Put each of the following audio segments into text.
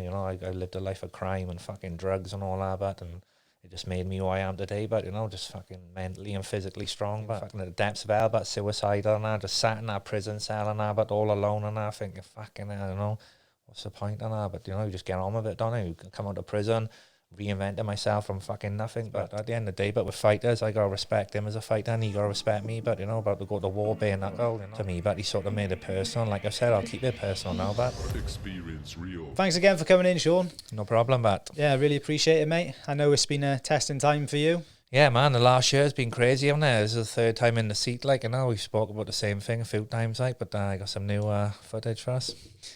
You know, I lived a life of crime and fucking drugs and all that, but and it just made me who I am today. But you know, just fucking mentally and physically strong. But fucking at the depths of hell, but suicidal and I just sat in that prison cell and that, but all alone and I thinking, fucking, I don't know, what's the point in that? But you know, you just get on with it, don't you? You come out of prison, reinventing myself from fucking nothing. But at the end of the day, but with fighters, I gotta respect him as a fighter and he gotta respect me. But you know, about to go to war, bare knuckle, you know, to me, but he sort of made it personal. Like I said, I'll keep it personal now, but Experience real. Thanks again for coming in, Sean. no problem, but Yeah, really appreciate it, mate. I know it's been a testing time for you. yeah, man, the last year's been crazy, haven't it? This is the third time in the seat, like, you know, we spoke about the same thing a few times, like, but I got some new footage for us.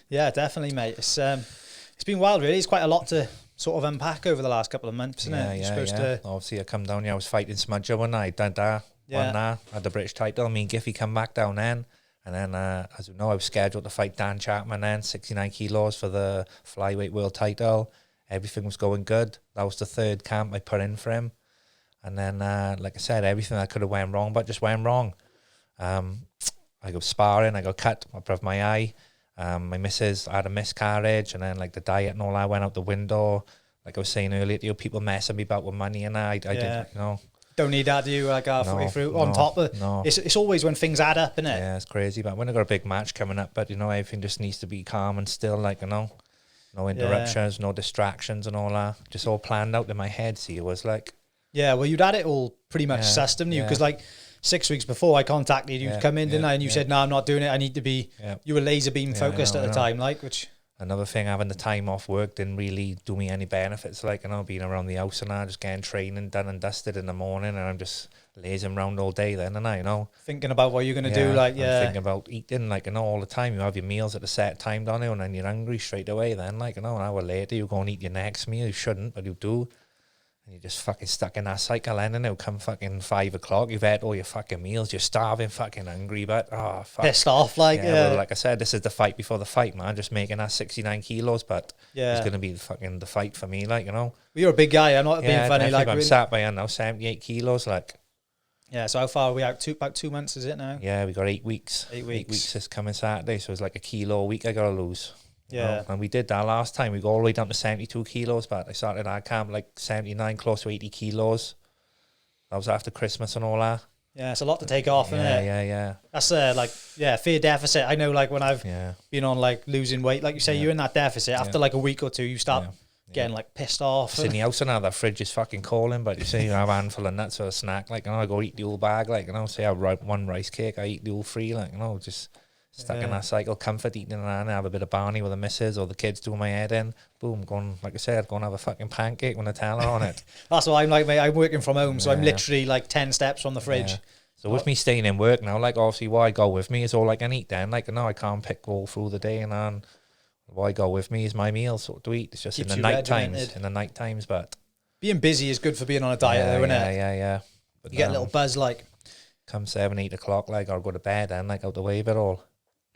Yeah, definitely, mate. It's been wild, really. It's quite a lot to sort of unpack over the last couple of months, isn't it? You're supposed to... Obviously, I come down here, I was fighting Smudger one night, won that, had the British title, me and Giffy come back down then, and then, as you know, I was scheduled to fight Dan Chapman then, 69 kilos for the flyweight world title. Everything was going good. That was the third camp I put in for him. And then, like I said, everything that could have went wrong, but just went wrong. I go sparring, I got cut above my eye. My missus had a miscarriage, and then like the diet and all that went out the window. Like I was saying earlier, you know, people messing me about with money, and I did, you know. Don't need that, do you? Like halfway through, on top of it's always when things add up, isn't it? Yeah, it's crazy. But when I got a big match coming up, but you know, everything just needs to be calm and still, like, you know, no interruptions, no distractions, and all that. Just all planned out in my head. See, it was like. Yeah, well, you'd had it all pretty much sussed, didn't you? Because like 6 weeks before I contacted you to come in, didn't I? And you said, no, I'm not doing it. I need to be, you were laser beam focused at the time, like, which. Another thing, having the time off work didn't really do me any benefits, like, you know, being around the house and just getting training done and dusted in the morning, and I'm just lazing around all day then, and you know. Thinking about what you're going to do, like, I'm thinking about eating, like, you know, all the time. You have your meals at a set time, don't you, and then you're hungry straight away then, like, you know, an hour later you go and eat your next meal. You shouldn't, but you do. And you're just fucking stuck in that cycle, and it'll come fucking 5 o'clock. You've had all your fucking meals. You're starving, fucking hungry, but fuck. Pissed off, like Well, like I said, this is the fight before the fight, man. Just making that 69 kilos, but it's gonna be the fight for me, like, you know. Well, you're a big guy. I'm not being funny, like. I'm sat by now, 78 kilos, like. Yeah. So how far are we out? About 2 months, is it now? Yeah, we got 8 weeks. 8 weeks. 8 weeks this coming Saturday, so it's like a kilo a week I gotta lose. Yeah. You know? And we did that last time. We got all the way down to 72 kilos, but I started our camp like 79, close to 80 kilos. That was after Christmas and all that. Yeah, it's a lot to take off, isn't it? Yeah. That's fear deficit. I know, like, when I've been on, like, losing weight, like you say, you're in that deficit. After like a week or two, you start getting like pissed off. It's in the house and now, the fridge is fucking calling, but you say you have a handful of nuts or a snack, like, you know, I go eat the whole bag, like, you know, say I have one rice cake, I eat the whole 3, like, you know, just stuck in that cycle, comfort eating and have a bit of Barney with the missus or the kids doing my head in. Boom, going, like I said, go and have a fucking pancake with Nutella on it. That's what I'm like, mate. I'm working from home, so I'm literally like 10 steps from the fridge. So with me staying in work now, like, obviously what I go with me is all I can eat then. Like, no, I can't pick all through the day, and then what I go with me is my meals so to eat. It's just Keeps in the night times, but being busy is good for being on a diet though, isn't it? Yeah. But you get a little buzz, like, come 7, 8 o'clock, like, I'll go to bed and like out the way of it all.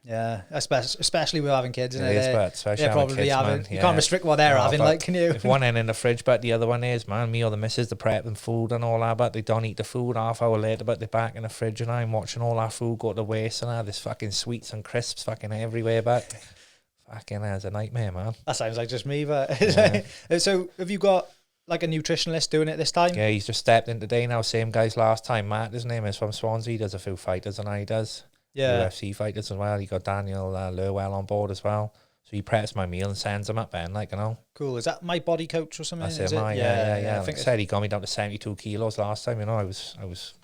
Yeah, especially with having kids, isn't it? Especially probably kids, having. Man. You can't restrict what they're having, like, can you? If one end in the fridge, but the other one is, man, me or the missus, the prepping food and all that, but they don't eat the food. Half hour later, but they're back in the fridge, and I'm watching all that food go to waste, and there's fucking sweets and crisps fucking everywhere, but fucking it's a nightmare, man. That sounds like just me, but so have you got like a nutritionist doing it this time? Yeah, he's just stepped in today now. Same guys last time. Matt, his name is, from Swansea. He does a few fighters, and he does. Yeah. UFC fighters as well. He got Daniel Lurwell on board as well. So he preps my meal and sends them up then, like, you know. Cool. Is that my body coach or something? That's it, yeah. Like I said, he got me down to 72 kilos last time, you know. I was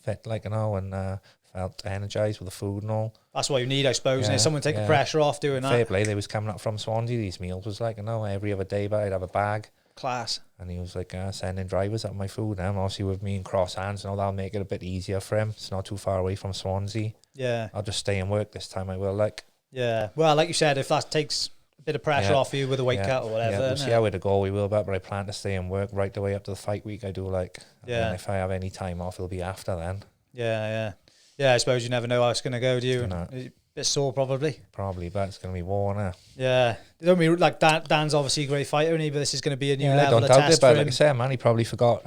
fit, like, you know, and felt energized with the food and all. That's what you need, I suppose. And someone take the pressure off doing that. Fair play, they was coming up from Swansea. These meals was like, you know, every other day, but I'd have a bag. Class. And he was like sending drivers up my food. And obviously with me and cross hands, you know, that'll make it a bit easier for him. It's not too far away from Swansea. Yeah. I'll just stay and work this time, I will, like. Yeah. Well, like you said, if that takes a bit of pressure off you with a weight cut or whatever. Yeah, we'll see how it go, we will, but I plan to stay and work right the way up to the fight week. I do, like. And if I have any time off, it'll be after then. Yeah, I suppose you never know how it's going to go, do you? A bit sore, probably. Probably, but it's going to be war now. Yeah. Don't be like Dan's obviously a great fighter, isn't he? But this is going to be a new level of doubt test it, but for him. like I said, man, he probably forgot.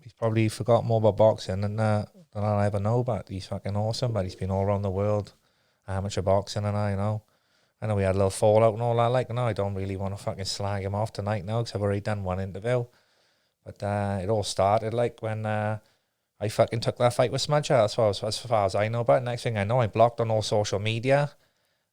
He's probably forgot more about boxing than I'll ever know. But he's fucking awesome. But he's been all around the world, amateur boxing, and you know. I know we had a little fallout and all that, like, no, I don't really want to fucking slag him off tonight now, because I've already done one interview. But it all started, like, when I fucking took that fight with Smudger. That's what as far as I know. But next thing I know, I blocked on all social media.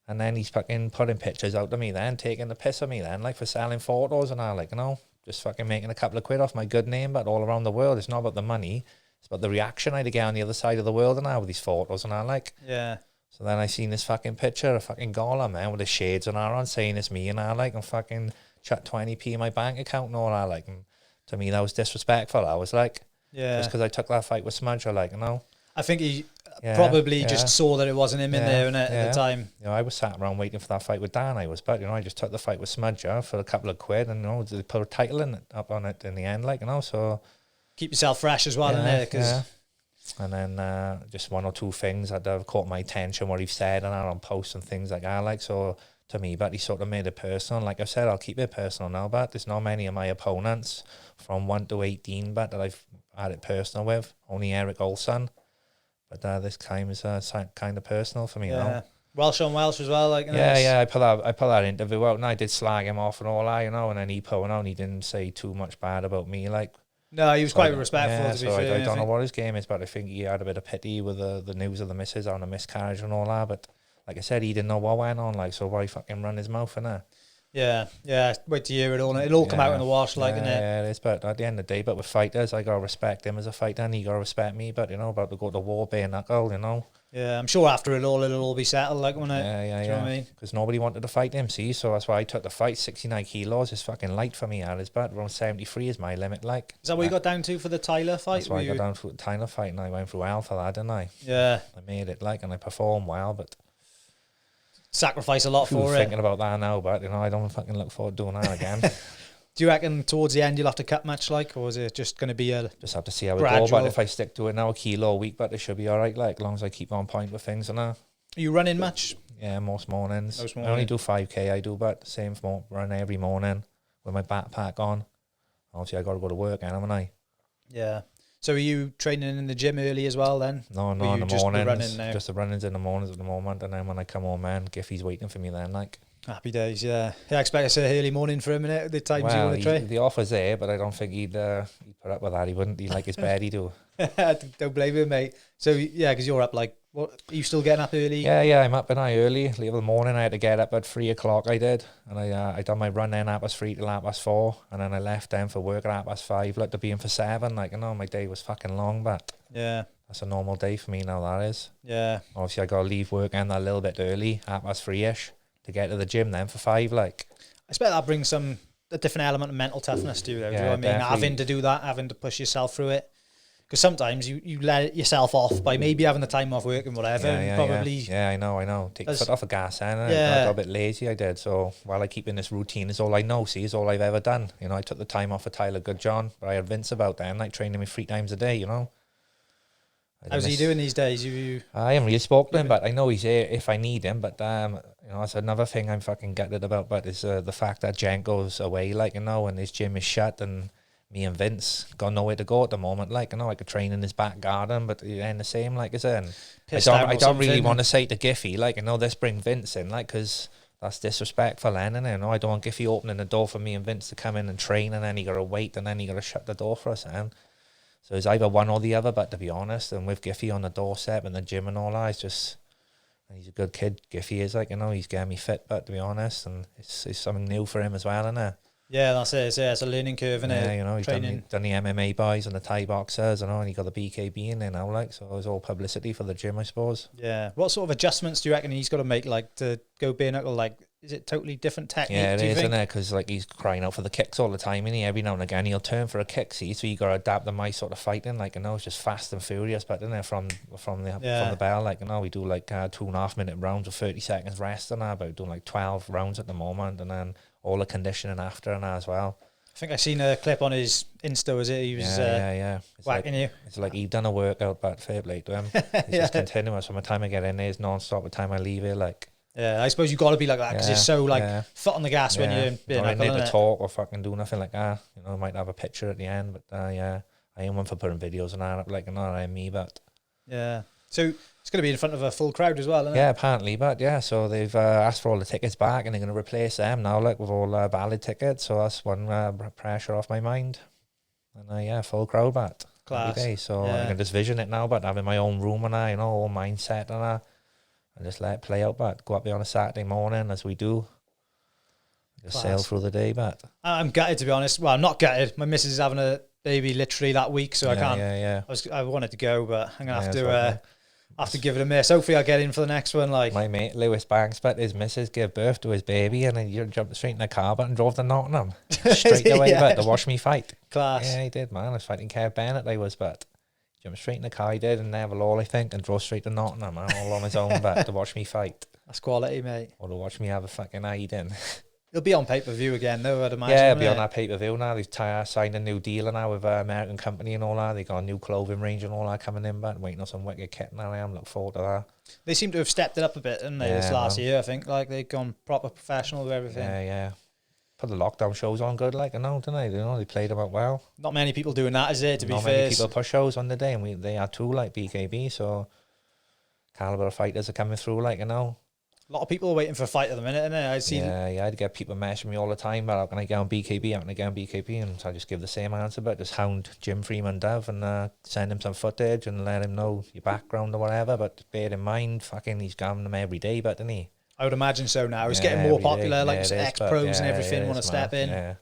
And then he's fucking putting pictures out of me then, taking the piss of me then, like, for selling photos and all, like, you know, just fucking making a couple of quid off my good name, but all around the world. It's not about the money. It's about the reaction I'd get on the other side of the world and all with these photos and all, like. Yeah. So then I seen this fucking picture of fucking Gola, man, with the shades and all on, saying it's me and all, like, and fucking chuck 20p in my bank account and all that, like. And to me, that was disrespectful. I was like, just because I took that fight with Smudger, like, you know. I think he probably just saw that it wasn't him in there at the time. You know, I was sat around waiting for that fight with Dan. But, you know, I just took the fight with Smudger for a couple of quid, and, you know, they put a title up on it in the end, like, you know, so. Keep yourself fresh as well in there, because. And then just one or two things that have caught my attention, what he's said and on posts and things like that, like, so to me, but he sort of made it personal. Like I said, I'll keep it personal now, but there's not many of my opponents from 1 to 18, but that I've had it personal with, only Eric Olson. But this time is kind of personal for me now. Welsh on Welsh as well, like. I put that interview out, and I did slag him off and all that, you know, and then he put it out, and he didn't say too much bad about me, like. No, he was quite respectful, to be fair. I don't know what his game is, but I think he had a bit of pity with the news of the missus on a miscarriage and all that. But like I said, he didn't know what went on, like, so why fucking run his mouth in there? Yeah. Wait to hear it all. It'll all come out in the wash, like, innit? Yeah, it is. But at the end of the day, but with fighters, I gotta respect him as a fighter, and he gotta respect me. But, you know, about to go to war, bare knuckle, you know. Yeah, I'm sure after it'll all be settled, like, won't it? Yeah. Do you know what I mean? Because nobody wanted to fight him, see, so that's why I took the fight. 69 kilos is fucking light for me, Alice, but around 73 is my limit, like. Is that what you got down to for the Tyler fight? That's why I got down to the Tyler fight, and I went through hell for that, didn't I? Yeah. I made it, like, and I performed well, but. Sacrifice a lot for it. Thinking about that now, but, you know, I don't fucking look forward to doing that again. Do you reckon towards the end you'll have to cut much, like, or is it just going to be a just have to see how it goes? But if I stick to it now, a kilo a week, but it should be all right, like, as long as I keep on point with things and that. Are you running much? Yeah, most mornings. I only do 5k. I do, but same run every morning with my backpack on. Obviously, I got to go to work, haven't I? Yeah. So are you training in the gym early as well then? No, in the mornings. Just the runnings in the mornings at the moment, and then when I come home, man, Giffy's waiting for me then, like. Happy days, yeah. I expect it's an early morning for him, innit, at the times you want to train. The offer's there, but I don't think he'd put up with that. He wouldn't. He'd like his bed, he'd do. Don't blame him, mate. So, yeah, because you're up, like, what? Are you still getting up early? Yeah, I'm up and I early. The other morning I had to get up at 3 o'clock, I did. And I done my run then at 3 till 4. And then I left then for work at 5, like to be in for 7. Like, you know, my day was fucking long, but yeah, that's a normal day for me now, that is. Yeah. Obviously, I got to leave work and a little bit early, at 3-ish. To get to the gym then for 5, like. I expect that brings a different element of mental toughness to you, though. Do you know what I mean? Definitely. Having to do that, having to push yourself through it. Because sometimes you let yourself off by maybe having the time off work and whatever. Yeah, I know. Take the foot off the gas, and I got a bit lazy, I did. So while I keep in this routine, is all I know, see, is all I've ever done. You know, I took the time off for Tyler Goodjohn, but I had Vince about then, like training me 3 times a day, you know. How's he doing these days? I haven't really spoken to him, but I know he's here if I need him. But you know, that's another thing I'm fucking gutted about. But is the fact that Jenko's away, like, you know, and his gym is shut, and me and Vince got nowhere to go at the moment. Like, you know, I could train in his back garden, but it ain't the same. Like, is it? I don't really want to say to Giffy, like, you know, let's bring Vince in, like, because that's disrespectful, then, and you know, I don't want Giffy opening the door for me and Vince to come in and train, and then he got to wait, and then he got to shut the door for us, and. So it's either one or the other, but to be honest, and with Giffy on the doorstep and the gym and all that, he's a good kid. Giffy is, like, you know, he's getting me fit, but to be honest, and it's something new for him as well, isn't it? Yeah, that's it. It's a learning curve, isn't it? Yeah, you know, he's done the MMA boys and the Thai boxers, you know, and he got the BKB in there now, like, so it was all publicity for the gym, I suppose. Yeah. What sort of adjustments do you reckon he's got to make, like, to go bare knuckle, like, is it totally different technique? Yeah, it is, isn't it? Because, like, he's crying out for the kicks all the time, and every now and again he'll turn for a kick, see, so you got to adapt to my sort of fighting, like, you know, it's just fast and furious, but, isn't it, from the bell, like, you know, we do, like, 2.5 minute rounds with 30 seconds rest and that, but we're doing, like, 12 rounds at the moment, and then all the conditioning after and that as well. I think I seen a clip on his Insta, was it? He was whacking you. It's like he'd done a workout, but fair play to him. It's just continuous. From the time I get in there, it's non-stop. The time I leave here, like. Yeah, I suppose you got to be like that because you're so like foot on the gas when you're being I need to talk or fucking do nothing like that. You know, I might have a picture at the end, but I ain't one for putting videos and that up, like, not I me, but yeah. So it's going to be in front of a full crowd as well, isn't it? Yeah, apparently, but yeah, so they've asked for all the tickets back, and they're going to replace them now, like with all valid tickets. So that's one pressure off my mind. And yeah, full crowd, but Class. every day. So I can just vision it now, but having my own room and all mindset and just let it play out. But go up there on a Saturday morning as we do. Just sail through the day, but I'm gutted, to be honest. Well, I'm not gutted. My missus is having a baby literally that week, so I can't. Yeah. I wanted to go, but I'm gonna have to give it a miss. Hopefully, I'll get in for the next one. Like my mate Lewis Banks, but his missus gave birth to his baby, and then you jumped straight in the car, but and drove to Nottingham straight away, but to watch me fight. Class. Yeah, he did, man. I was fighting Kev Bennett. I was, but jumped straight in the car. He did, and Neville All, I think, and drove straight to Nottingham, man, all on his own, but to watch me fight. That's quality, mate. Or to watch me have a fucking hiding. It'll be on pay-per-view again, though, I'd imagine. Yeah, it'll be on that pay-per-view now. They've signed a new deal now with an American company and all that. They got a new clothing range and all that coming in, but waiting on some wicked kit now. I am looking forward to that. They seem to have stepped it up a bit, didn't they, this last year, I think. Like, they've gone proper professional with everything. Yeah. Put the lockdown shows on good, like, didn't they? They played them out well. Not many people doing that, is there, to be fair? Not many people put shows on the day, and they are too, like BKB, so caliber of fighters are coming through, like, A lot of people are waiting for a fight at the minute, innit? I see. Yeah, I'd get people messaging me all the time, but how can I get on BKB? How can I get on BKB? And so I just give the same answer, but just hound Jim Freeman Dove and send him some footage and let him know your background or whatever. But bear in mind, fucking, he's going them every day, but didn't he? I would imagine so now. It's getting more popular, like ex-pros and everything want to step in. Yeah.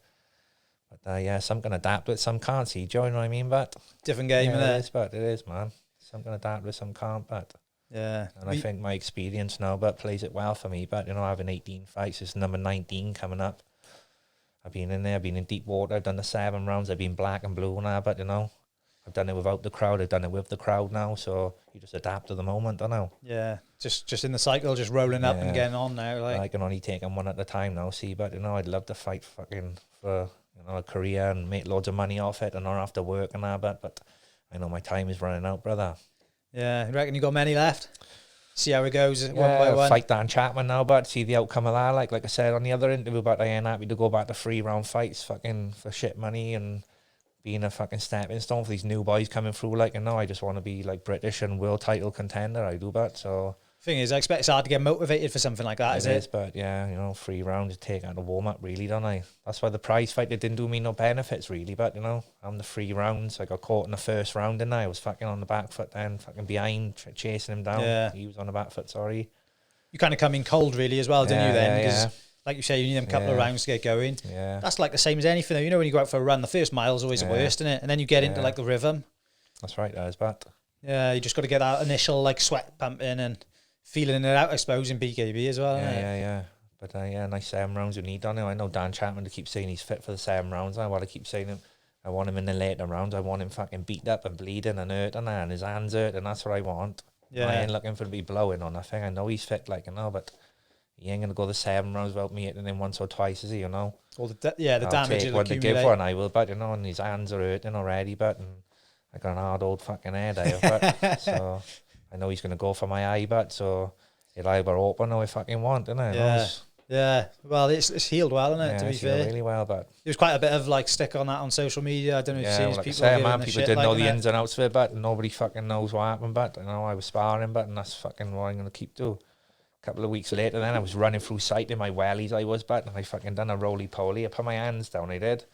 But some can adapt with, some can't. See, do you know what I mean? But different game, it is, man. Some can adapt with, some can't, but... Yeah. And I think my experience now plays it well for me. But, having 18 fights, it's number 19 coming up. I've been in there, I've been in deep water, I've done the 7 rounds, I've been black and blue now, but, I've done it without the crowd, I've done it with the crowd now, so you just adapt to the moment, Yeah, just in the cycle, just rolling up and getting on now. Like I can only take them one at a time now, see, but, I'd love to fight fucking for, a career and make loads of money off it and not have to work and that, but I know my time is running out, brother. Yeah, you reckon you got many left? See how it goes one by one. Fight Dan Chapman now, but see the outcome of that. Like I said on the other interview, but I ain't happy to go back to 3-round fights, fucking for shit money and being a fucking stepping stone for these new boys coming through. Like, I just want to be like British and world title contender. I do, but so. Thing is, I expect it's hard to get motivated for something like that, is it? It is, but yeah, 3 rounds to take out a warm up, really, don't I? That's why the prize fight, it didn't do me no benefits, really. But I'm the 3 rounds. I got caught in the first round, didn't I was fucking on the back foot, then fucking behind, chasing him down. Yeah, he was on the back foot. Sorry. You kind of come in cold, really, as well, didn't you? Then, because like you say, you need them couple of rounds to get going. Yeah, that's like the same as anything, though. When you go out for a run, the first mile's always the worst, isn't it? And then you get into like the rhythm. That's right, that is bad. Yeah, you just got to get that initial like sweat pumping and feeling it out, I suppose, in BKB as well. Yeah. But nice 7 rounds you need on him. I know Dan Chapman to keep saying he's fit for the 7 rounds. I want to keep saying him. I want him in the later rounds. I want him fucking beat up and bleeding and hurt and his hands hurt, and that's what I want. Yeah. I ain't looking for to be blowing on nothing. I know he's fit, but he ain't gonna go the 7 rounds without me hitting him once or twice, is he? Well, the damage take one to give one. I will, but and his hands are hurting already. But I got an hard old fucking head, but so. I know he's going to go for my eye, but so it'll either open or I fucking want, isn't it? Yeah. Well, it's healed well, isn't it? To be fair, really well, but there was quite a bit of like stick on that on social media. I don't know if you've seen people didn't know the ins and outs of it, but nobody fucking knows what happened. But I was sparring, but and that's fucking what I'm going to keep doing. A couple of weeks later, then I was running through sight in my wellies. And I fucking done a roly poly. I put my hands down. I did,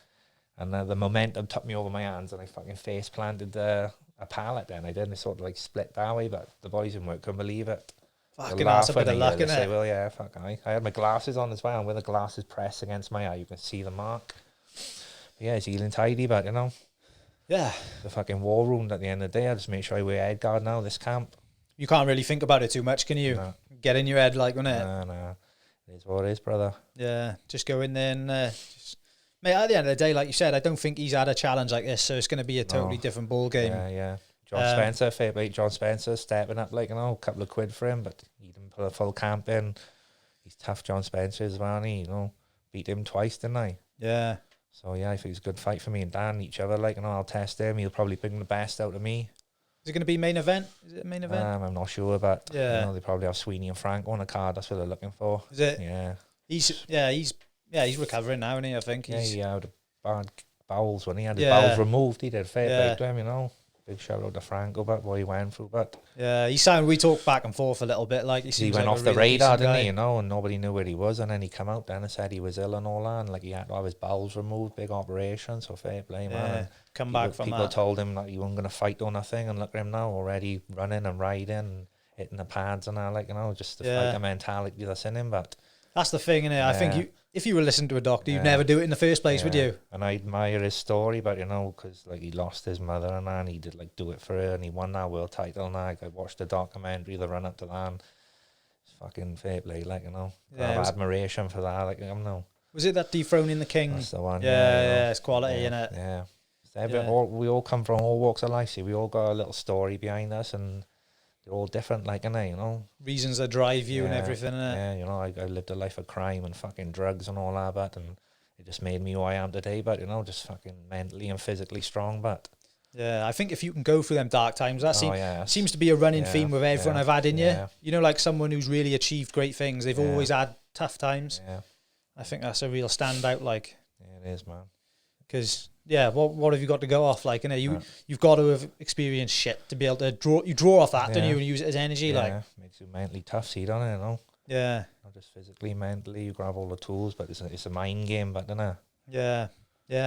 and the momentum took me over my hands, and I fucking face planted a pallet. Then I did, and it sort of like split that way. But the boys in work couldn't believe it. Fucking that's a bit of luck, isn't it? Well, yeah, fuck I had my glasses on as well, and with the glasses pressed against my eye, you can see the mark. But yeah, it's healing tidy, but yeah, the fucking war room at the end of the day. I just make sure I wear head guard now. This camp, you can't really think about it too much, can you? No. Get in your head, like, isn't it? No, it is what it is, brother. Yeah, just go in there and mate. At the end of the day, like you said, I don't think he's had a challenge like this, so it's going to be a totally different ball game. Yeah. John Spencer, fair play. John Spencer stepping up, like, a couple of quid for him, but he didn't put a full camp in. He's tough, John Spencer as well, and he, beat him twice, didn't I? Yeah. So yeah, I think it's a good fight for me and Dan, each other, like, I'll test him. He'll probably bring the best out of me. Is it going to be main event? Is it a main event? I'm not sure, but they probably have Sweeney and Frank on the card. That's what they're looking for. Is it? Yeah. He's recovering now, isn't he? I think. He had bad bowels when he had his bowels removed. He did fair play to him, big shout out to Franco, but what he went through, but yeah, we talked back and forth a little bit, like he went off the radar, didn't he? You know, and nobody knew where he was, and then he come out then and said he was ill and all that, and like he had to have his bowels removed, big operation, so fair play, man. And come back from people that. told him that he wasn't going to fight or nothing, and look at him now, already running and riding and hitting the pads and all, like, you know, just the fighter mentality that's in him. But that's the thing, innit? I think if you were listening to a doctor, you'd never do it in the first place, would you? And I admire his story, but you know, because like he lost his mother and that, and he did like do it for her, and he won that world title. And I watched the documentary, the run up to that, and it's fucking fair play, like, you know. I have admiration for that, like, you know. Was it that Dethroning the King? That's the one. Yeah, it's quality, innit? Yeah. We all come from all walks of life. See, we all got a little story behind us, and they're all different, like, innit, you know. Reasons that drive you and everything, innit? Yeah, you know, I lived a life of crime and fucking drugs and all that, but, and it just made me who I am today, but, you know, just fucking mentally and physically strong, but... Yeah, I think if you can go through them dark times, that seems to be a running theme with everyone I've had in you. You know, like someone who's really achieved great things, they've always had tough times. Yeah. I think that's a real standout, like... Yeah, it is, man. Because... Yeah, what have you got to go off? Like, you know, you've got to have experienced shit to be able to draw off that, don't you, and use it as energy. Like, makes you mentally tough, see, don't it? You know. Yeah. Not just physically, mentally. You grab all the tools, but it's a mind game, but don't it? Yeah,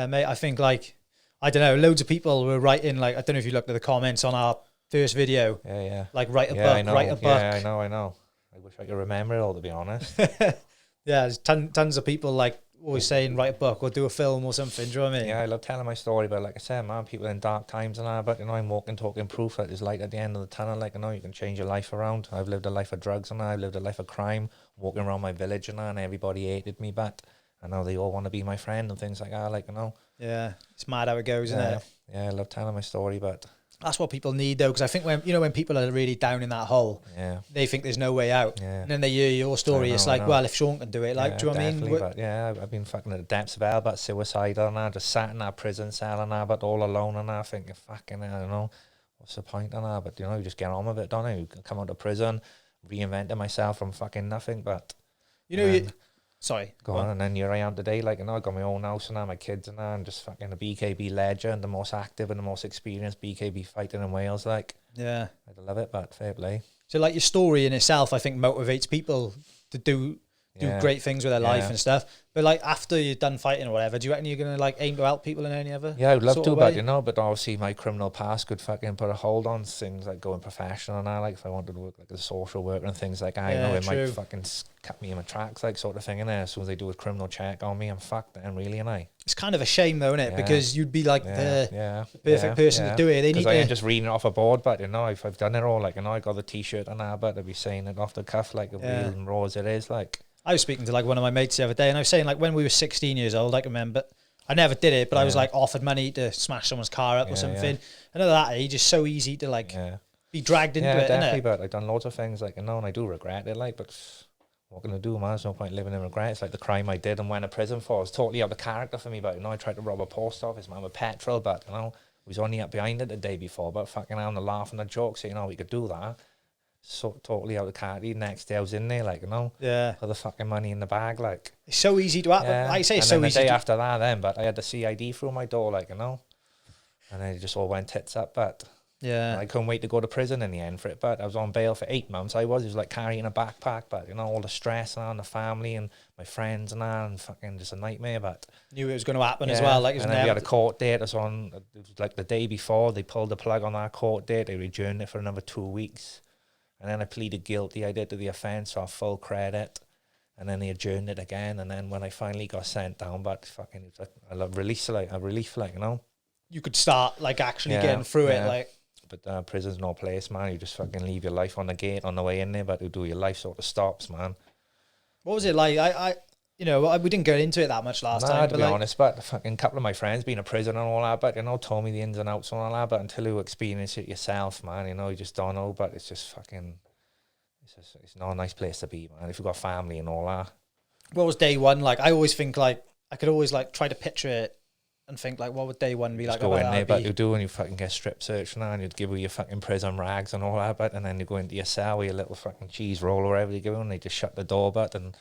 mate. I think like I don't know. Loads of people were writing like I don't know if you looked at the comments on our first video. Yeah. Like write a book, write a book. Yeah, I know. I wish I could remember it all, to be honest. Yeah, there's tons of people like always saying write a book or do a film or something. Do you know what I mean? Yeah, I love telling my story, but like I said, man, people in dark times and that, but you know, I'm talking proof that there's light at the end of the tunnel. Like, you know, you can change your life around. I've lived a life of drugs and I've lived a life of crime, walking around my village and everybody hated me, but I know they all want to be my friend and things like that, like, you know. Yeah, it's mad how it goes, isn't it? Yeah, I love telling my story, but... That's what people need, though, because I think when people are really down in that hole, they think there's no way out. Yeah. And then they hear your story, it's like, well, if Sean can do it, like, do you know what I mean? But yeah, I've been fucking at the depths of hell, but suicidal and I just sat in that prison cell and I, but all alone and I thinking, fucking, I don't know, what's the point in that? But, you know, you just get on with it, don't you? You come out of prison, reinventing myself from fucking nothing, but... You know, sorry. Go on, and then here I am today, like, you know, I got my own house and I have my kids and that, and just fucking a BKB legend, the most active and the most experienced BKB fighter in Wales, like. Yeah. I love it, but fair play. So, like, your story in itself, I think, motivates people to do great things with their life and stuff. But, like, after you're done fighting or whatever, do you reckon you're going to, like, aim to help people in any other I would love to, but, you know, but obviously my criminal past could fucking put a hold on things like going professional and that, like, if I wanted to work, like, as a social worker and things like that, you know, it might fucking cut me in my tracks, like, sort of thing, in there. As soon as they do a criminal check on me, I'm fucked then, really, and It's kind of a shame, though, isn't it? Because you'd be, like, the perfect person to do it. They need to... I ain't just reading it off a board, but, you know, I've done it all, like, you know, I got the T-shirt and that, but I'd be saying it off the cuff, like, real and raw as it is, like... I was speaking to like one of my mates the other day and I was saying like when we were 16 years old, I can remember, I never did it, but I was like offered money to smash someone's car up or something. And at that age, it's so easy to like be dragged into it, definitely, innit? But I've done loads of things like, you know, and I do regret it, like, but what can I do, man? There's no point living in regret. It's like the crime I did and went to prison for. It was totally out of character for me, but, you know, I tried to rob a post office, man, with petrol, but, you know, I was only up behind it the day before, but fucking hell, and the laugh and the joke, so, you know, we could do that. So totally out of character. Next day I was in there, like, you know, for the fucking money in the bag, like. It's so easy to happen. I say it's so easy. And then the day after that, then, but I had the CID through my door, like, you know, and then it just all went tits up. But I couldn't wait to go to prison in the end for it. But I was on bail for 8 months. It was like carrying a backpack, but, you know, all the stress and the family and my friends and that, and fucking just a nightmare. But knew it was going to happen as well. Like, and then we had a court date. It was like the day before they pulled the plug on that court date. They adjourned it for another 2 weeks. And then I pleaded guilty. I did to the offence, so full credit. And then they adjourned it again. And then when I finally got sent down, but fucking, it was like a relief, like, you know. You could start, like, actually getting through it, like. But prison's no place, man. You just fucking leave your life on the gate on the way in there, but to do your life sort of stops, man. What was it like? You know, we didn't get into it that much last time. To be honest, but a fucking couple of my friends being in prison and all that, but, you know, told me the ins and outs and all that, but until you experience it yourself, man, you know, you just don't know, but it's just fucking, it's not a nice place to be, man, if you've got family and all that. What was day one like? I always think, like, I could always, like, try to picture it and think, like, what would day one be like? Go in there, but you do, and you fucking get strip searched and you'd give you your fucking prison rags and all that, but, and then you go into your cell with your little fucking cheese roll or whatever you go, and they just shut the door, but, and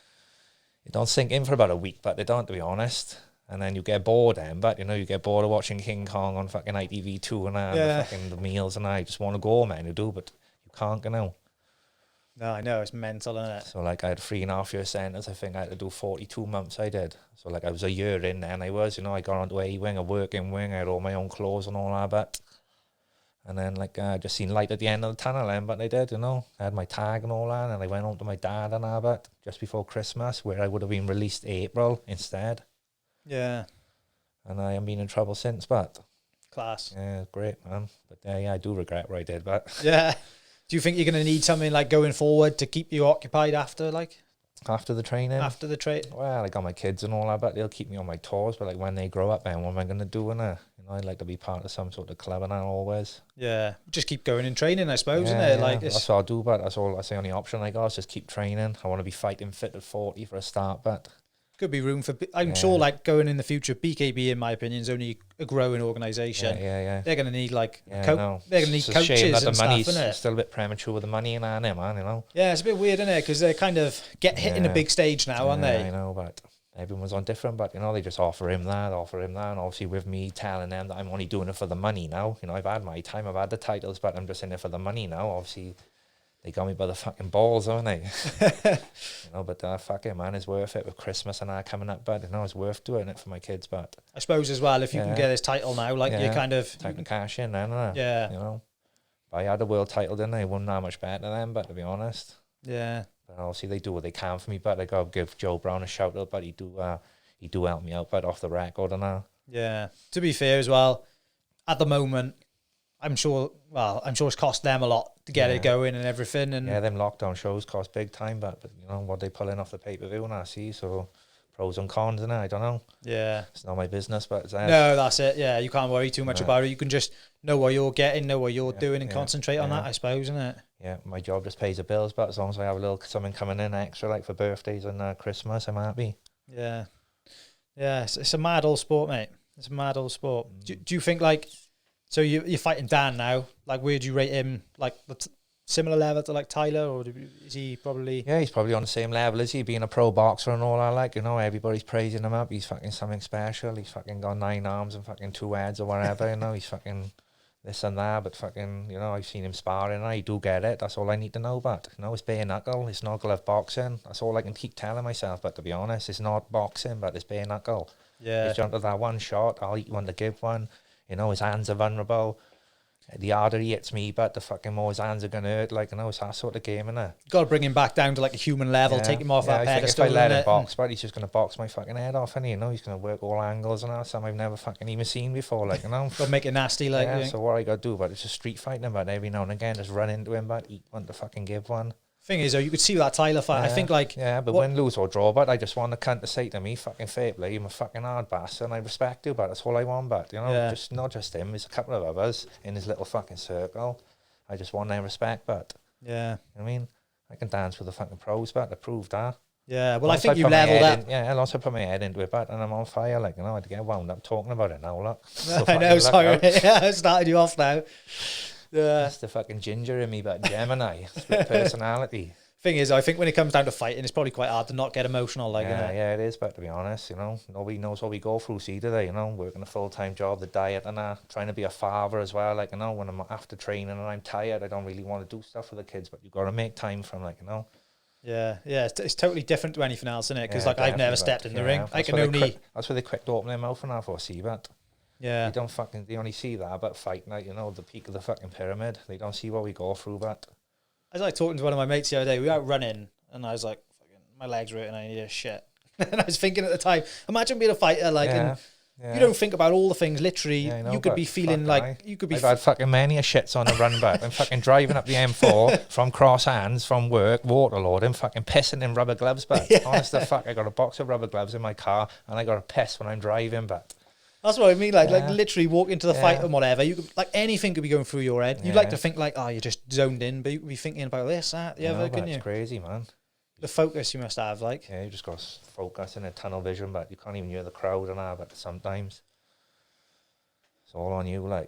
it don't sink in for about a week, but they don't, to be honest. And then you get bored then, but you get bored of watching King Kong on fucking ITV2 and the fucking the meals, and I just want to go, man. You do, but you can't go now. No, I know, it's mental, isn't it? So like I had 3.5 year sentence. I think I had to do 42 months. I did. So like I was a year in, and I got onto A wing, a working wing. I had all my own clothes and all that, but. And then like I just seen light at the end of the tunnel, then, but I did, I had my tag and all that, and I went home to my dad and all that just before Christmas, where I would have been released April instead. Yeah. And I haven't been in trouble since, but. Class. Yeah, great, man. But I do regret what I did, but. Yeah. Do you think you're going to need something like going forward to keep you occupied after the training? After the training? Well, I got my kids and all that, but they'll keep me on my toes. But like when they grow up, man, what am I going to do? I'd like to be part of some sort of club and that always. Yeah. Just keep going and training, I suppose, isn't it? Like that's what I'll do, but that's the only option I got is just keep training. I want to be fighting fit at 40 for a start, but. Could be room for. I'm sure, like going in the future, BKB, in my opinion, is only a growing organisation. Yeah. They're going to need they're going to need it's coaches a shame that and the money's stuff, isn't it? still a bit premature with the money and that, man. Yeah, it's a bit weird, isn't it? Because they kind of get hit in a big stage now, aren't they? I know, but everyone's on different. But they just offer him that, and obviously with me telling them that I'm only doing it for the money now. I've had my time, I've had the titles, but I'm just in it for the money now. Obviously. They got me by the fucking balls, haven't they? But fuck it, man, it's worth it with Christmas and that coming up. But it's worth doing it for my kids. But I suppose as well, if you can get this title now, you kind of time to cash in, then, yeah. But I had a world title, didn't I? It wasn't that much better than, but to be honest, yeah. But obviously they do what they can for me. But I gotta give Joe Brown a shout out. But he do help me out, but off the record and that. Yeah. To be fair as well, at the moment, I'm sure it's cost them a lot to get it going and everything. And them lockdown shows cost big time, but what they pulling off the pay-per-view and I see, so pros and cons in it, I don't know. Yeah. It's not my business, but it's no, that's it. Yeah, you can't worry too much about it. You can just know what you're getting, know what you're doing and concentrate on that, I suppose, isn't it? Yeah, my job just pays the bills, but as long as I have a little something coming in extra, like for birthdays and Christmas, I'm happy. Yeah. Yeah, it's a mad old sport, mate. It's a mad old sport. Do you think so you're fighting Dan now. Like, where do you rate him? Like, similar level to like Tyler, or is he probably? Yeah, he's probably on the same level as he, being a pro boxer and all that. Everybody's praising him up. He's fucking something special. He's fucking got 9 arms and fucking 2 heads or whatever. He's fucking this and that. But fucking, I've seen him sparring. And I do get it. That's all I need to know. But it's bare knuckle. It's not glove boxing. That's all I can keep telling myself. But to be honest, it's not boxing, but it's bare knuckle. Yeah. He's jumped to that one shot. I'll eat one to give one. His hands are vulnerable. The harder he hits me, but the fucking more his hands are going to hurt. It's that sort of game, innit? Got to bring him back down to like a human level, take him off that pedestal. If I let him box, but he's just going to box my fucking head off, and he's going to work all angles and that, something I've never fucking even seen before, Got to make it nasty, so what I got to do, but it's just street fighting, but every now and again, just run into him, but eat one to fucking give one. Thing is, though, you could see that Tyler fight. I think, but win, lose or draw. But I just want the cunt to say to me, "Fucking fair play, I'm a fucking hard bastard, and I respect you." But that's all I want. But just not just him. There's a couple of others in his little fucking circle. I just want their respect. But I mean, I can dance with the fucking pros, but to prove that. Yeah, well, I think you leveled up. I'll also put my head into it, but and I'm on fire. I had to get wound up talking about it now. Look, I know. Sorry, I started you off now. Yeah, it's the fucking ginger in me, but Gemini, split personality. Thing is, I think when it comes down to fighting, it's probably quite hard to not get emotional. It is. But to be honest, nobody knows what we go through. See, do they? Working a full-time job, the diet, and trying to be a father as well. When I'm after training and I'm tired, I don't really want to do stuff for the kids. But you've got to make time for them, Yeah, it's totally different to anything else, isn't it? Because I've never stepped in the ring. I can only. That's where they quick to open their mouth and that for. See, but. Yeah. They only see that, but fighting the peak of the fucking pyramid. They don't see what we go through, but. I was like talking to one of my mates the other day. We were out running, and I was like, my legs are hurting, I need a shit. And I was thinking at the time, imagine being a fighter, and you don't think about all the things, literally. You could be feeling you could be. I've had fucking many a shits on a run back. I'm fucking driving up the M4 from Cross Hands, from work, waterloading, fucking pissing in rubber gloves, but honest to fuck, I got a box of rubber gloves in my car, and I got a piss when I'm driving, but. That's what I mean. Like literally walk into the fight and whatever. You could, anything could be going through your head. You'd like to think you're just zoned in, but you could be thinking about this, that, the other, couldn't you? It's crazy, man. The focus you must have, you just got to focus in a tunnel vision, but you can't even hear the crowd and that. But sometimes it's all on you. I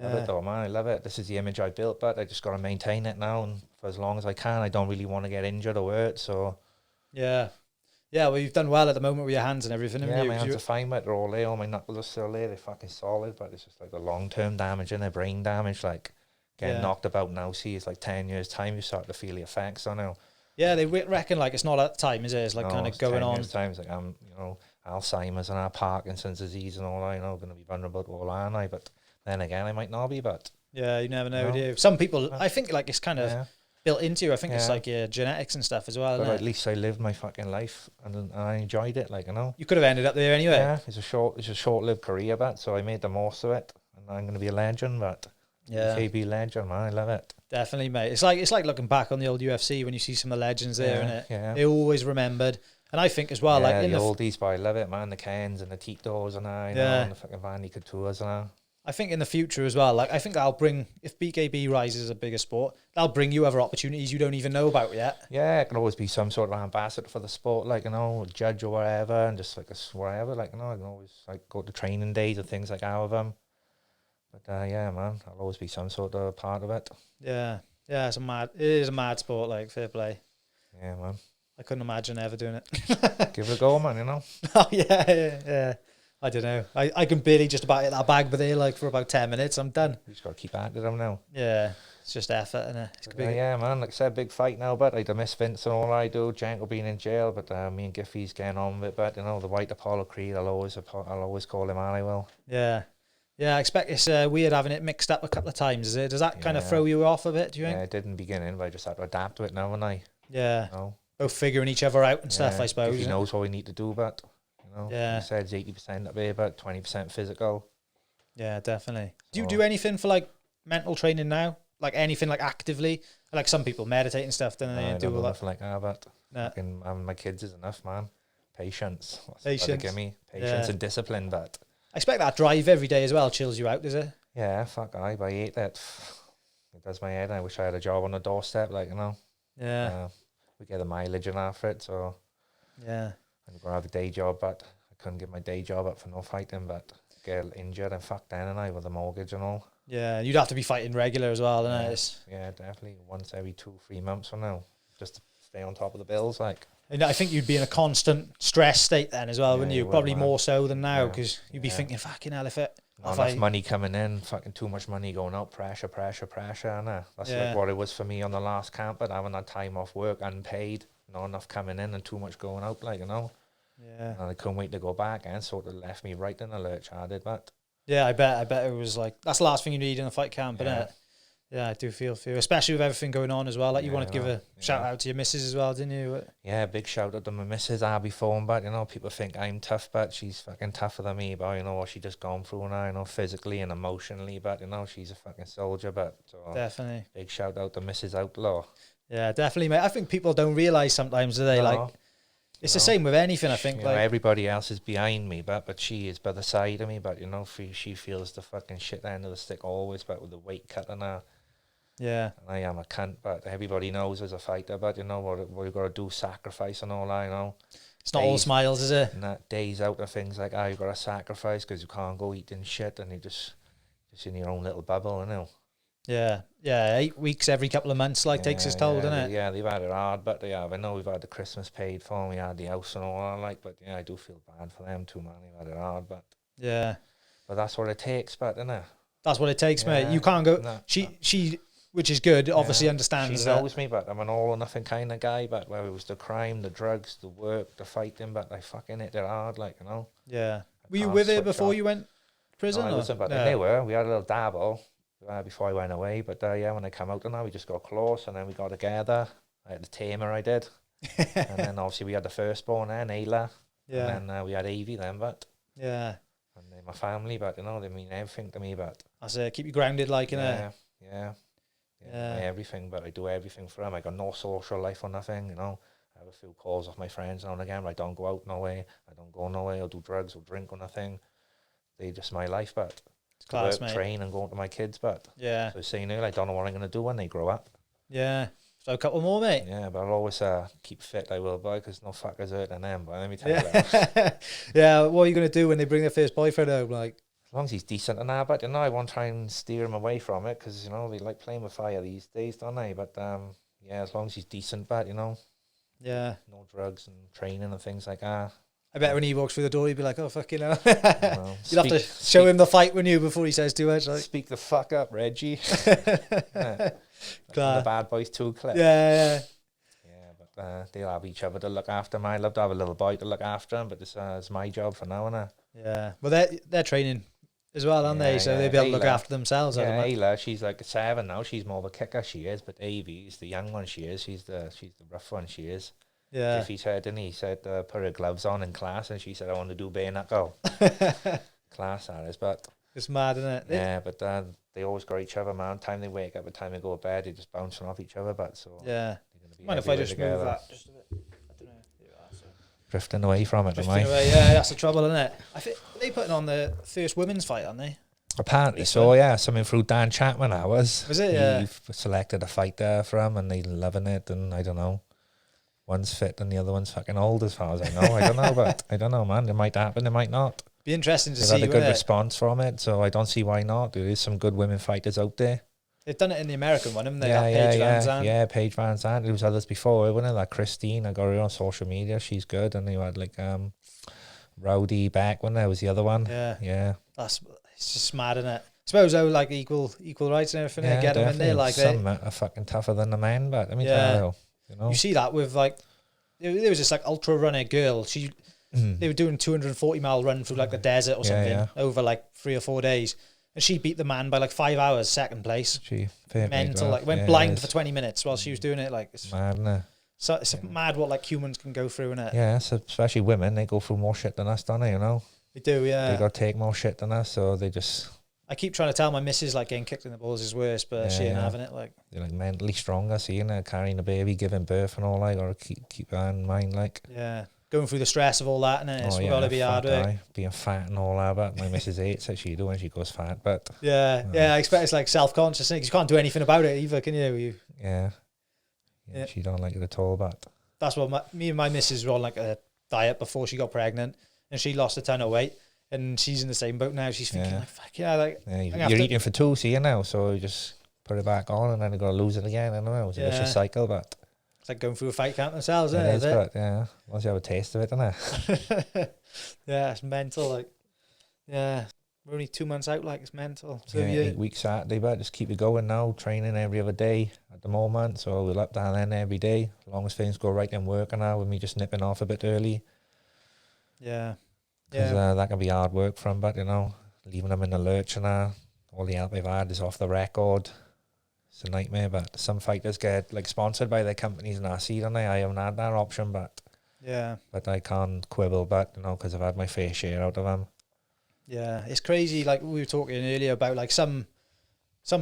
love it though, man. I love it. This is the image I built, but I just got to maintain it now, and for as long as I can. I don't really want to get injured or hurt. So yeah. Yeah, well, you've done well at the moment with your hands and everything, haven't Yeah, you? my 'Cause hands you- are fine, but they're all there. All my knuckles are still there. They're fucking solid, but it's just like the long-term damage and the brain damage, like getting Yeah. knocked about now. See, it's like 10 years' time, you start to feel the effects on it. Yeah, they reckon like it's not at the time, is it? It's like No, kind of it's going 10 on. years' time, it's like I'm, Alzheimer's and Parkinson's disease and all that, going to be vulnerable to all that, aren't I? But then again, I might not be, but... Yeah, you never know, No. do you? Some people, I think like it's kind of Yeah. built into you. I think it's Yeah. like your genetics and stuff as well, But isn't at it? least I lived my fucking life and I enjoyed it, like, You could have ended up there anyway. Yeah, it's a short-lived career, but so I made the most of it, and I'm going to be a legend, but Yeah. KB legend, man, I love it. Definitely, mate. It's like looking back on the old UFC when you see some of the legends there, Yeah, innit? yeah. They're always remembered. And I think as well, Yeah, like in the the oldies, but I love it, man. The Kens and the Titos and and the fucking Vandy Couture's and that. I think in the future as well, like I think that'll bring, if BKB rises as a bigger sport, that'll bring you other opportunities you don't even know about yet. Yeah, it can always be some sort of ambassador for the sport, like, judge or whatever, and just like whatever, like, I can always like go to training days and things like that with them. But yeah, man, I'll always be some sort of part of it. Yeah. Yeah, it is a mad sport, like, fair play. Yeah, man. I couldn't imagine ever doing it. Give it a go, man, Oh, yeah. I don't know. I can barely just about hit that bag, but there, like, for about 10 minutes, I'm done. You just got to keep at them now. Yeah, it's just effort, innit? Yeah, man, like I said, big fight now, but I miss Vince and all I do. Janko being in jail, but me and Giffy's getting on with it. But, the White Apollo Creed, I'll always call him I will. Yeah. Yeah, I expect it's weird having it mixed up a couple of times, is it? Does that kind of throw you off a bit, do you think? Yeah, it did in the beginning, but I just had to adapt to it now, and Yeah. Both figuring each other out and stuff, I suppose. He knows what we need to do, but, Yeah. he said it's 80% up there, but 20% physical. Yeah, definitely. Do you do anything for, like, mental training now? Like, anything, like, actively? Like, some people meditate and stuff, don't they? I Do don't all know that. nothing like that, but Nah. fucking having my kids is enough, man. Patience. Patience. Give me patience and discipline, but... I expect that drive every day as well chills you out, does it? Yeah, fuck, but I hate that. It does my head. I wish I had a job on the doorstep, like, Yeah. We get the mileage and after it, so Yeah. I'm going to have a day job, but I couldn't give my day job up for no fighting, but get injured and fuck then and I with a mortgage and all. Yeah, you'd have to be fighting regular as well, innit? Yeah, definitely. Once every 2-3 months from now, just to stay on top of the bills, like. And I think you'd be in a constant stress state then as well, wouldn't you? you Probably would, more so than now, Yeah. because you'd be thinking, fucking hell, if Not enough money coming in, fucking too much money going out, pressure, and that's like what it was for me on the last camp, but having that time off work, unpaid, not enough coming in and too much going out, like, Yeah. And I couldn't wait to go back and sort of left me right in the lurch, I did, but. Yeah, I bet it was like, that's the last thing you need in a fight camp, innit? Yeah, I do feel for you, especially with everything going on as well. Like, you wanted to give a shout out to your missus as well, didn't you? Yeah, big shout out to my missus, Abby Phone, but, people think I'm tough, but she's fucking tougher than me, but, what she just gone through now, physically and emotionally, but, she's a fucking soldier, but. So definitely. Big shout out to Mrs. Outlaw. Yeah, definitely, mate. I think people don't realise sometimes, do they? Like, it's the same with anything, I think. Like, everybody else is behind me, but she is by the side of me, but, she feels the fucking shit end of the stick always, but with the weight cut and that. Yeah. And I am a cunt, but everybody knows as a fighter, but what you got to do, sacrifice and all that, It's not all smiles, is it? And that days out of things like, you got to sacrifice because you can't go eating shit and you just in your own little bubble, Yeah. Yeah, 8 weeks every couple of months, like, takes its toll, doesn't it? Yeah, they've had it hard, but they have. I know we've had the Christmas paid for, we had the house and all that, like, but I do feel bad for them too, man. They've had it hard, but. Yeah. But that's what it takes, but, innit? That's what it takes, mate. You can't go. No. She, which is good, obviously understands she knows me, but I'm an all or nothing kind of guy, but where it was the crime, the drugs, the work, the fighting, but I fucking hit it hard, like, Yeah. Were you with her before you went to prison? No, I wasn't, but they were. We had a little dabble before I went away, but when I come out and now, we just got close, and then we got together. I had the tamer, I did. And then obviously we had the firstborn then, Ayla. Yeah. And then we had Avie then, but. Yeah. And then my family, but, they mean everything to me, but. That's it. Keep you grounded, like, innit? Yeah. Everything, but I do everything for them. I got no social life or nothing, I have a few calls off my friends now and again, but I don't go out no way. I don't go no way or do drugs or drink or nothing. They just my life, but it's class, work, mate. train and go to my kids, but yeah. So saying I don't know what I'm going to do when they grow up. Yeah. So a couple more, mate. Yeah, but I'll always keep fit, I will, boy, because no fuckers hurting them, but let me tell you that. Yeah, what are you going to do when they bring their first boyfriend home, like? As long as he's decent and that, but I won't try and steer him away from it because they like playing with fire these days, don't they? But as long as he's decent, but Yeah. No drugs and training and things like that. I bet when he walks through the door, he'd be like, "Oh, fucking hell." Well, You'll have to show him the fight, wouldn't you, before he says too much. Like. Speak the fuck up, Reggie. The Bad Boys 2 clip. Yeah. But they'll have each other to look after him. I'd love to have a little boy to look after him, but it's my job for now, innit? Yeah. Well, they're training as well, aren't they? So they'll be able to look after themselves. Yeah, Ayla, she's like 7 now. She's more of a kicker, she is. But Avy's the young one, she is. She's the rough one, she is. Yeah. If he said, didn't he? Said, put her gloves on in class, and she said, I want to do bare knuckle. Class, that is. But it's mad, isn't it? Yeah, but they always got each other, man. Time they wake up, the time they go to bed, they just bouncing off each other. But so yeah. Mind if I just move that just a bit? I don't know. Drifting away from it, am I? Yeah, that's the trouble, isn't it? I think they putting on the first women's fight, aren't they? Apparently so, yeah. Something through Dan Chapman, Was it? Yeah. He selected a fight there for him, and they're loving it. And I don't know, one's fit and the other one's fucking old, as far as I know. I don't know, but I don't know, man. It might happen, it might not. Be interesting to see. They've had a good response from it, so I don't see why not. There is some good women fighters out there. They've done it in the American one, haven't they? Paige Van Zandt. Yeah, Paige Van Zandt. There was others before, wasn't it? Like Christine, I got her on social media. She's good. And you had like Rowdy back when there was the other one. Yeah. It's just mad, isn't it? I suppose like equal rights and everything. Yeah, get them in there like some are fucking tougher than the men, but let me tell you, you see that with like there was this like ultra runner girl. They were doing 240-mile run through like the desert or something over like 3 or 4 days. And she beat the man by like 5 hours, second place. Mental, like went blind for 20 minutes while she was doing it. Like it's mad, isn't it? So it's mad what like humans can go through, innit? Yeah, so especially women, they go through more shit than us, don't they? You know, they do. Yeah, they got to take more shit than us, so they just. I keep trying to tell my missus like getting kicked in the balls is worse, but she ain't having it. Like they're like mentally stronger, seeing her carrying a baby, giving birth, and all like, or keep that in mind, like. Yeah. Going through the stress of all that, and it's got to be hard work. Being fat and all that, but my missus hates it. She do when she goes fat, but I expect it's like self-conscious because you can't do anything about it either, can you? Yeah, she don't like it at all. But that's what me and my missus were on like a diet before she got pregnant, and she lost a ton of weight, and she's in the same boat now. She's thinking like, fuck yeah, like you're eating for 2, see you now, so you just put it back on, and then you got to lose it again. I don't know, it's a vicious cycle, but. It's like going through a fight camp themselves, isn't it? But yeah, once you have a taste of it, isn't it? Yeah, it's mental. Like, yeah, we're only 2 months out. Like, it's mental. So 8 weeks Saturday, but just keep it going now. Training every other day at the moment, so we'll up down then every day. As long as things go right and working now, with me just nipping off a bit early. Yeah, because that can be hard work for them. But you know, leaving them in the lurch and all the help they've had is off the record. It's a nightmare, but some fighters get like sponsored by their companies and I see, don't they? I haven't had that option, but I can't quibble, but you know, because I've had my fair share out of them. Yeah, it's crazy. Like we were talking earlier about like some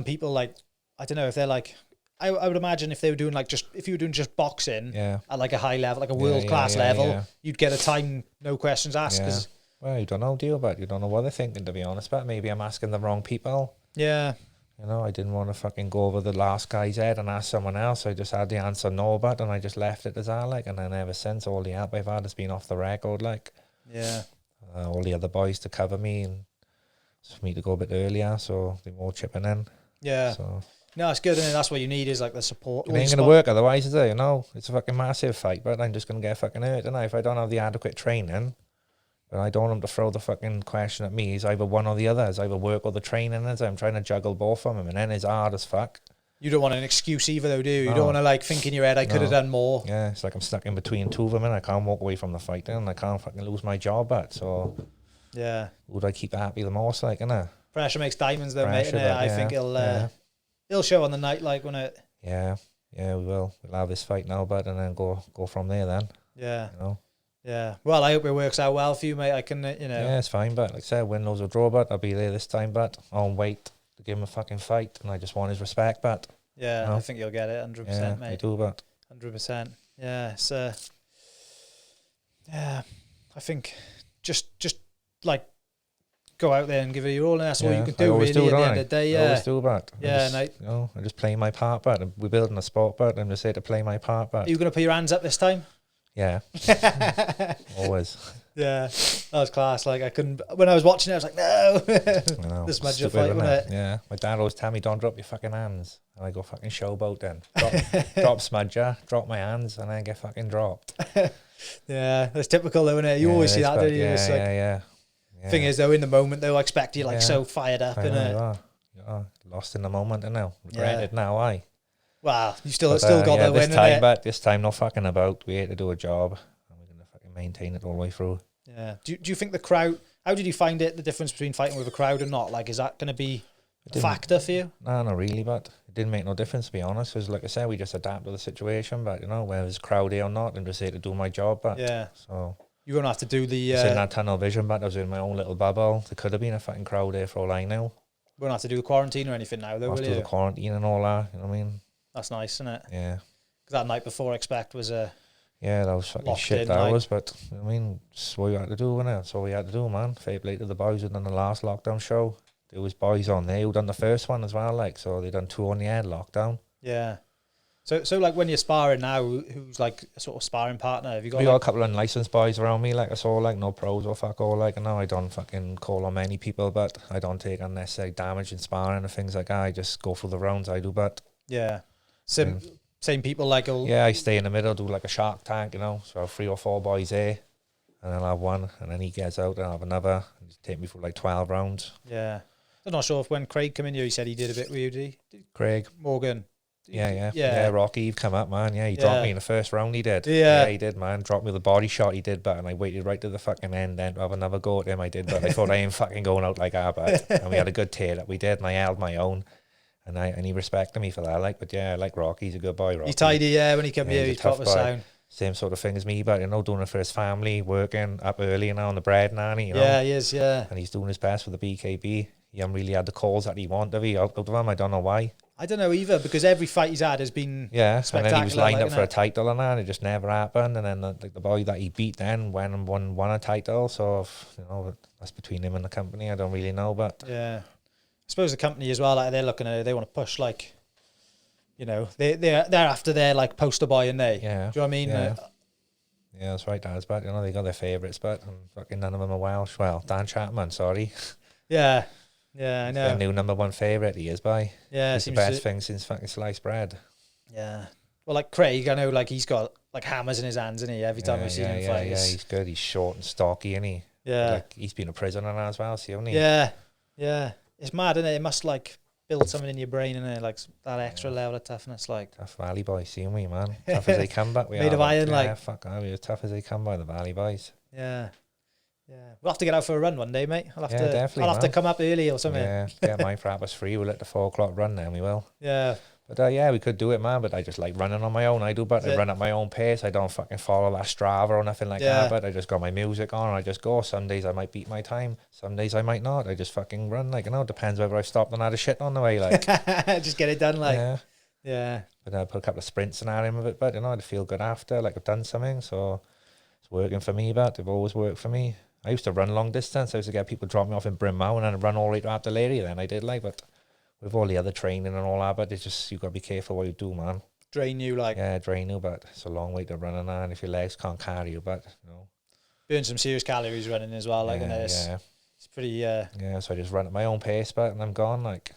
people, like I don't know if they're like I would imagine if they were doing like if you were doing just boxing at like a high level, like a world class level, you'd get a time no questions asked. Yeah. Well, you don't know, do you? But you don't know what they're thinking, to be honest. But maybe I'm asking the wrong people. Yeah. You know, I didn't want to fucking go over the last guy's head and ask someone else. I just had the answer no, but and I just left it as that, like. And then ever since, all the help I've had has been off the record, like. Yeah. All the other boys to cover me and for me to go a bit earlier, so they're more chipping in. Yeah. So. No, it's good, and that's what you need is like the support. It ain't going to work otherwise, is it? You know, it's a fucking massive fight, but I'm just going to get fucking hurt, and if I don't have the adequate training. But I don't want them to throw the fucking question at me. It's either one or the other. It's either work or the training. I'm trying to juggle both of them, and then it's hard as fuck. You don't want an excuse either, though, do you? You don't want to like think in your head, I could have done more. Yeah, it's like I'm stuck in between two of them, and I can't walk away from the fight, and I can't fucking lose my job. But so, yeah, would I keep happy the most, like, innit? Pressure makes diamonds, though, mate. I think it'll show on the night, like, when it. Yeah, we will. We'll have this fight now, but and then go from there. Then. Yeah. You know. Yeah, well, I hope it works out well for you, mate. I can, Yeah, it's fine, but like I said, win, lose or draw, but I'll be there this time, but on wait to give him a fucking fight, and I just want his respect, but. Yeah, I think you'll get it, 100%, mate. I do, but. 100%. Yeah, it's, I think just like, go out there and give it your all, and that's all you can do, really, at the end of the day, I always do, but. I just play my part, but we're building a sport, but I'm just here to play my part, but. Are you going to put your hands up this time? Yeah. Always. Yeah, that was class. Like I couldn't, when I was watching it, I was like, no, I know. this Smudger Stupid, fight, wasn't wasn't it? Yeah. My dad always tell me, don't drop your fucking hands. And I go fucking showboat then. Drop Smudger, drop my hands, and then get fucking dropped. Yeah, that's typical though, isn't it? You always see that, don't you? Yeah, It's like, yeah. Thing is though, in the moment they'll expect you like so fired up, I know, innit? you are. Lost in the moment, and now regret it now, aye. Wow, you still got the this win, time, innit? but this time no fucking about. We had to do a job, and we're gonna fucking maintain it all the way through. Yeah. Do you think the crowd? How did you find it? The difference between fighting with a crowd and not? Like, is that going to be a factor for you? No, not really, but it didn't make no difference to be honest. Because like I said, we just adapt to the situation. But whether it's crowdy or not, I'm just here to do my job. But so you're gonna have to do the. It's in that tunnel vision, but I was in my own little bubble. There could have been a fucking crowd there for all I know. We don't have to do the quarantine or anything now, though, will you? Do the quarantine and all that. You know what I mean? That's nice, isn't it? Yeah. Because that night before, I expect was a. Yeah, that was fucking shit. That was, but you know what I mean, it's what you had to do, wasn't it? That's all we had to do, man. Fair play to the boys who done the last lockdown show. There was boys on there who done the first one as well, like, so they done 2 on the head lockdown. Yeah. So like when you're sparring now, who's like a sort of sparring partner? Have you got? We got a couple of unlicensed boys around me, like I saw, like no pros or fuck all, like. I know I don't fucking call on many people, but I don't take unnecessary damage in sparring and things like that. I just go through the rounds I do, but yeah, same people like. Yeah, I stay in the middle, do like a shark tank, so I have 3 or 4 boys there, and I'll have one, and then he gets out, and I'll have another, and he's take me for like 12 rounds. Yeah, I'm not sure if when Craig came in here, he said he did a bit with you, did he? Craig Morgan. Yeah, Rocky, you've come up, man. Yeah, he dropped me in the first round, he did. Yeah, he did, man. Dropped me with the body shot, he did, but and I waited right to the fucking end then to have another go at him, I did, but I thought I ain't fucking going out like that, but and we had a good tear that we did, and I held my own, and he respected me for that, like, but yeah, I like Rocky, he's a good boy, Rocky. He's tidy, when he came here, he's proper sound. Same sort of thing as me, but doing it for his family, working up early on the bread nanny, Yeah, he is, yeah. And he's doing his best for the BKB. He hasn't really had the calls that he wanted out of him. I don't know why. I don't know either, because every fight he's had has been spectacular. And then he was lined up for a title and that, and it just never happened. And then the boy that he beat then went and won a title. So that's between him and the company. I don't really know, but yeah, I suppose the company as well. Like they're looking at it, they want to push like, they're after their like poster boy, and they. Yeah. Do you know what I mean? Yeah. Yeah, that's right, Dad's. But they got their favourites, but fucking none of them are Welsh. Well, Dan Chapman, sorry. Yeah. Yeah, I know. Their new number 1 favourite, he is by. Yeah, it's the best thing since fucking sliced bread. Yeah. Well, like Craig, I know, like he's got like hammers in his hands, isn't he? Every time we've seen him fight. Yeah, he's good. He's short and stocky, isn't he? Yeah. Like he's been a prisoner now as well, hasn't he? Yeah. Yeah. It's mad, isn't it? It must like build something in your brain, innit? Like that extra level of toughness. Like tough Valley boys, see we, man. Tough as they come, but we made are of iron, yeah, fuck, we're as tough as they come by the Valley boys. Yeah. Yeah, we'll have to get out for a run one day, mate. I'll have to come up early or something. Yeah, get mine for 3:30. We'll let the 4 o'clock run then, we will. Yeah. But yeah, we could do it, man. But I just like running on my own. I do, but I run at my own pace. I don't fucking follow that Strava or nothing like that. But I just got my music on and I just go. Some days I might beat my time. Some days I might not. I just fucking run, like, depends whether I've stopped and had a shit on the way, like. Just get it done, like. Yeah. But I put a couple of sprints and that in with it, but I'd feel good after, like I've done something. So it's working for me, but they've always worked for me. I used to run long distance. I used to get people drop me off in Brynmawr and then run all the way to Artillery. Then I did, like, but with all the other training and all that, but it's just, you got to be careful what you do, man. Drain you, like. Yeah, drain you, but it's a long way to run and that, and if your legs can't carry you, but, Burn some serious calories running as well, like, it's pretty, Yeah, so I just run at my own pace, but, and I'm gone, like.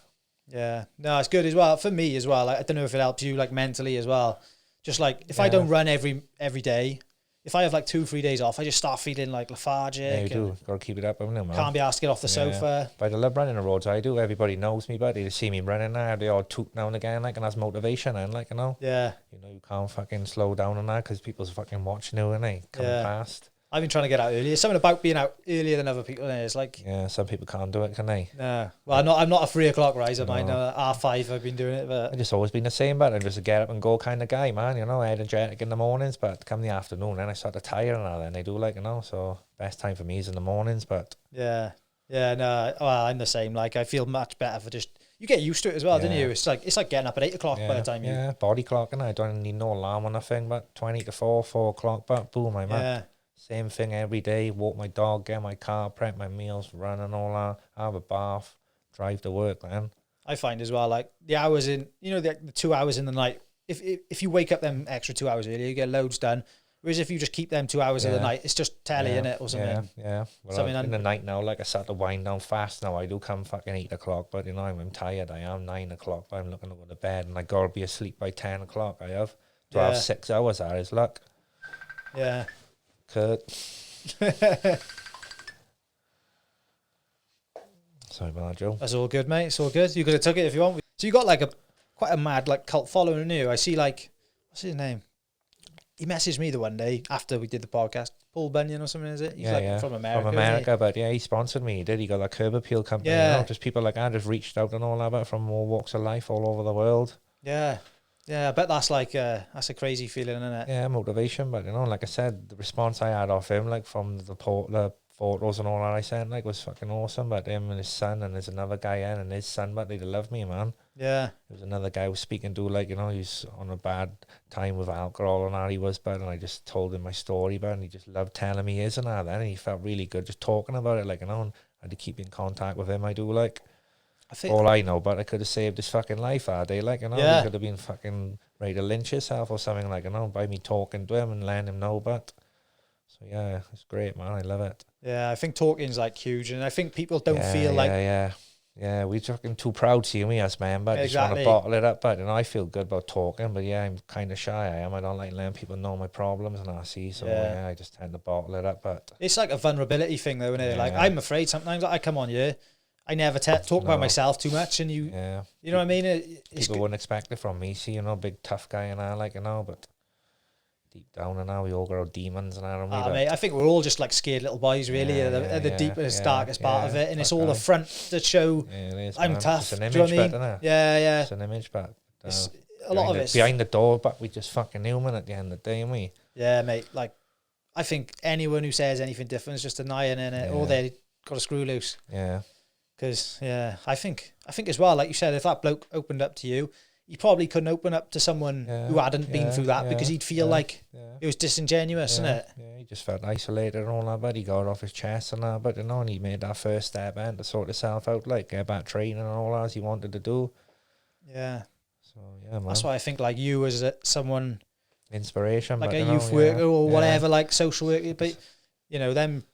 Yeah. No, it's good as well. For me as well, like, I don't know if it helps you, like, mentally as well. Just, like, if I don't run every day, if I have like 2-3 days off, I just start feeling like lethargic. Yeah, you do. Got to keep it up, haven't you, man? Can't be asked to get off the sofa. But I love running the roads. I do. Everybody knows me, but they see me running now. They all toot now and again, like, and that's motivation, and like, Yeah. You can't fucking slow down on that because people's fucking watching you, and they coming past. I've been trying to get out earlier. Something about being out earlier than other people. It's like, yeah, some people can't do it, can they? No. Well, I'm not a 3 o'clock riser. Mine, R5. I've been doing it, but I've just always been the same. But I'm just a get up and go kind of guy, man. Energetic in the mornings, but come the afternoon, then I start to tire and all. Then I do, like, So best time for me is in the mornings, but yeah. No. Well, I'm the same. Like, I feel much better for just. You get used to it as well, don't you? It's like getting up at 8 o'clock by the time you. Yeah, body clock, and I don't need no alarm or nothing. But 20 to 4 o'clock, but boom, I'm up. Yeah. Same thing every day. Walk my dog, get my car, prep my meals, run and all that. Have a bath, drive to work, man. I find as well, like the hours in, the 2 hours in the night. If you wake up them extra 2 hours earlier, you get loads done. Whereas if you just keep them 2 hours of the night, it's just telly, innit, or something. Yeah. Well, in the night now, like I start to wind down fast now. I do come fucking 8 o'clock, but I'm tired. I am 9 o'clock, but I'm looking to go to bed, and I gotta be asleep by 10 o'clock. I have to have 6 hours. That is luck. Yeah. Kurt. Sorry about that, Joe. That's all good, mate. It's all good. You could have took it if you want. So you got like quite a mad like cult following you. I see like, what's his name? He messaged me the one day after we did the podcast. Paul Bunyan or something, is it? He's from America. From America, but he sponsored me. He did. He got that Curb Appeal company. Yeah. Just people like I just reached out and all that, but from all walks of life, all over the world. Yeah. Yeah, I bet that's like that's a crazy feeling, isn't it? Yeah, motivation. But like I said, the response I had off him, like from the photos and all that I sent, like was fucking awesome. But him and his son, and there's another guy in, and his son, but they love me, man. Yeah. There was another guy I was speaking to, like, he's on a bad time with alcohol and that he was, but, and I just told him my story, but, and he just loved telling me his and that, and he felt really good just talking about it, like, I had to keep in contact with him, I do, like, I think all I know, but I could have saved his fucking life, he could have been fucking ready to lynch himself or something, like, by me talking to him and letting him know, but, so yeah, it's great, man, I love it. Yeah, I think talking's, like, huge, and I think people don't feel like... Yeah, we're fucking too proud to see me as man, but just want to bottle it up. But I feel good about talking, but I'm kind of shy. I don't like letting people know my problems and I see. So I just tend to bottle it up. But it's like a vulnerability thing, though, isn't it? Like I'm afraid sometimes I come on here, I never talk about myself too much, and you know what I mean. People wouldn't expect it from me. See, big tough guy and I but. Deep down and now we all got our demons and our mate, I think we're all just like scared little boys really at the deepest darkest part of it, and it's all a front to show I'm tough. It's an image, do you know what I mean? Yeah. It's an image, but a lot of it's behind the door, but we just fucking human at the end of the day, ain't we? Yeah, mate. Like I think anyone who says anything different is just denying it, or they got a screw loose. Yeah. Because I think as well, like you said, if that bloke opened up to you, he probably couldn't open up to someone who hadn't been through that because he'd feel like it was disingenuous, isn't it? Yeah, he just felt isolated and all that, but he got it off his chest and that, but and he made that first step and to sort himself out, like get back training and all that as he wanted to do. Yeah. So man. That's why I think like you as someone inspiration, like a youth worker or whatever, like social worker, but them,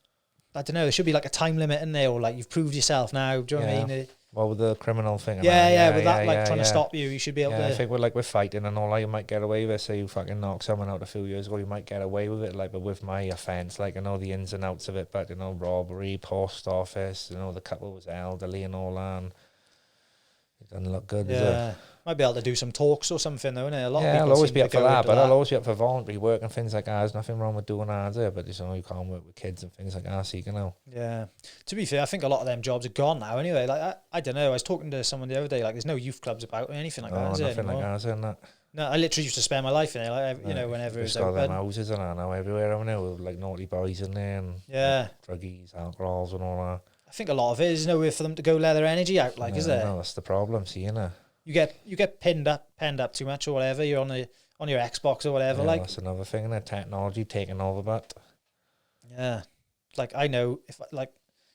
I don't know, there should be like a time limit in there, or like you've proved yourself now. Do you know what I mean? Well, with the criminal thing. With that trying to stop you should be able to... I think we're fighting and all that, you might get away with it. Say you fucking knock someone out a few years ago, you might get away with it, but with my offence, I know the ins and outs of it, but, robbery, post office, the couple was elderly and all that, and it doesn't look good, does it? Might be able to do some talks or something, though, innit? A lot of people I'll always be up for that, but I'll always be up for voluntary work and things like that. There's nothing wrong with doing that, but you can't work with kids and things like that, so you can Yeah. To be fair, I think a lot of them jobs are gone now anyway. Like, I don't know, I was talking to someone the other day, like, there's no youth clubs about or anything like that, is nothing anymore? like that, isn't it? No, I literally used to spend my life in there, like, whenever it was open. There's got them houses and that now everywhere, haven't there, with, like, naughty boys in there and druggies, alcohols and all that. I think a lot of it is nowhere for them to go let their energy out, like, is there? No, that's the problem, see, You get penned up too much or whatever. You're on your Xbox or whatever. Like that's another thing. That technology taking over, but like I know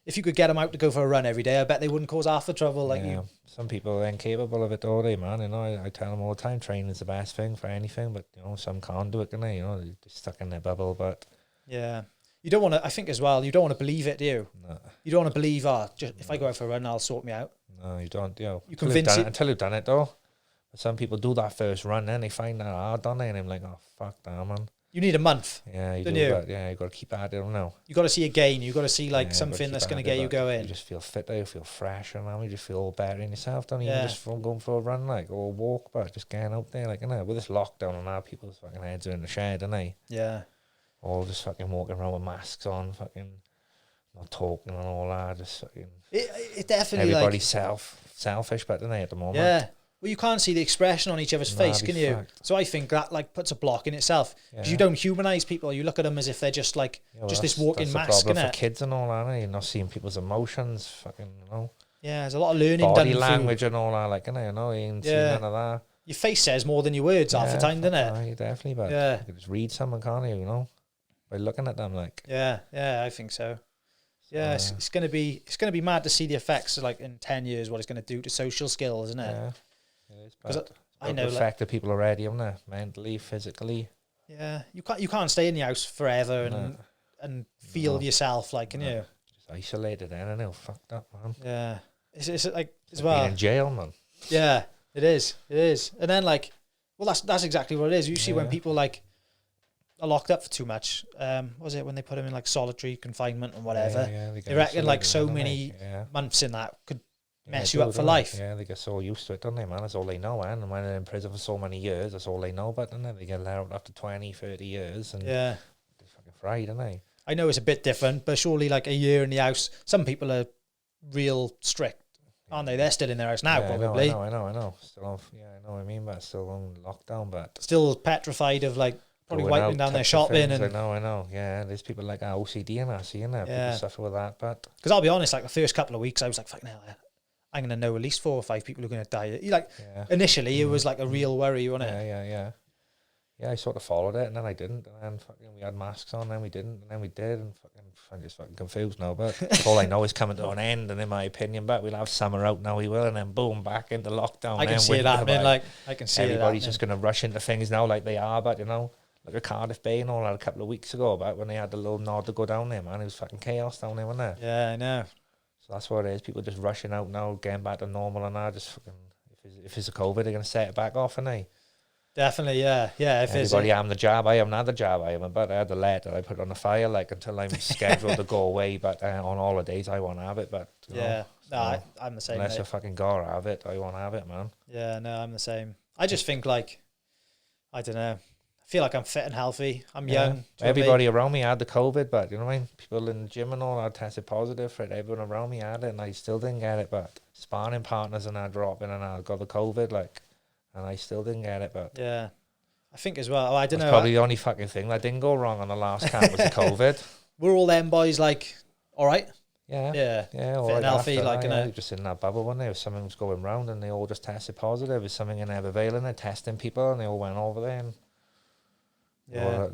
if you could get them out to go for a run every day, I bet they wouldn't cause half the trouble. Like some people are incapable of it all day, man. I tell them all the time, training is the best thing for anything, but some can't do it, can they? They're stuck in their bubble. But you don't want to. I think as well, you don't want to believe it, do you? No. You don't want to believe, if I go out for a run, I'll sort me out. No, you don't. You convince it until you've done it, though. But some people do that first run, then they find that hard, don't they? And I'm like, oh, fuck that, man. You need a month. Yeah, you do. But you got to keep at it now. You got to see a gain. You got to see something that's going to get you going. You just feel fitter. You feel fresher now. You just feel all better in yourself, don't you? Even just from going for a run, or a walk, but just getting out there, with this lockdown and now people's fucking heads are in the shed, aren't they? Yeah. All just fucking walking around with masks on, fucking not talking and all that. Just fucking. It definitely everybody's selfish, but don't they at the moment? Yeah. Well, you can't see the expression on each other's face, can you? Fact. So I think that puts a block in itself because you don't humanize people. You look at them as if they're just just this walking mask. That's the problem for kids and all that. You're not seeing people's emotions, fucking. Yeah, there's a lot of learning body done language and all that. You ain't seen none of that. Your face says more than your words half the time, doesn't it? Yeah, definitely. But you can just read someone, can't you? By looking at them, Yeah, I think so. Yeah, it's gonna be mad to see the effects in 10 years what it's gonna do to social skills, isn't it? Yeah, it is. Because I know affected people already, haven't they? Mentally, physically. Yeah, you can't stay in the house forever and feel yourself like, can you? Just isolated, I don't know. Fucked up, man. Yeah, it's like as Like well. being in jail, man. Yeah, it is. And then like, well, that's exactly what it is. You see when people like are locked up for too much. Was it when they put them in like solitary confinement and whatever? They reckon like so many months in that could mess you up for life. Yeah, they get so used to it, don't they, man? That's all they know, man. And when they're in prison for so many years, that's all they know about, don't they? They get let out after 20, 30 years and they're fucking fried, don't they? I know it's a bit different, but surely like a year in the house, some people are real strict, aren't they? They're still in their house now, probably. I know. Still on, I know what I mean, but still on lockdown, but still petrified of like probably wiping down their shopping. And I know. Yeah, there's people like OCD and that, seeing that. People suffer with that, but because I'll be honest, like the first couple of weeks, I was like, fucking hell, I'm gonna know at least 4 or 5 people who are gonna die. Initially, it was like a real worry, wasn't it? Yeah, I sort of followed it, and then I didn't, and then fucking we had masks on, and then we didn't, and then we did, and fucking I'm just fucking confused now. But all I know is coming to an end, and in my opinion, but we'll have summer out now. We will, and then boom, back into lockdown. I can see it happening. Like I can see everybody's just gonna rush into things now, like they are. But you know, like at Cardiff Bay and all that a couple of weeks ago, about when they had the little nod to go down there, man, it was fucking chaos down there, wasn't there? Yeah, I know. So that's what it is. People just rushing out now, getting back to normal, and now just fucking if it's a COVID, they're gonna set it back off, aren't they? Definitely, yeah. If everybody having the jab, I haven't had the jab. I haven't, but I had the letter. I put it on the fire, like until I'm scheduled to go away. But on holidays, I won't have it. But I'm the same. Unless I fucking gotta have it, I won't have it, man. Yeah, no, I'm the same. I just think like, I don't know. I feel like I'm fit and healthy. I'm young. Everybody around me had the COVID, but you know what I mean. People in the gym and all, I tested positive for it. Everyone around me had it, and I still didn't get it. But sparring partners and I dropping, and I got the COVID, like. And I still didn't get it, but yeah, I think as well. I don't know. Probably the only fucking thing that didn't go wrong on the last camp was the COVID. We're all them boys, like, all right. Yeah. Fit and healthy, like, you know, just in that bubble, wasn't there? If something was going round and they all just tested positive, is something in Evervale and they're testing people, and they all went over there, and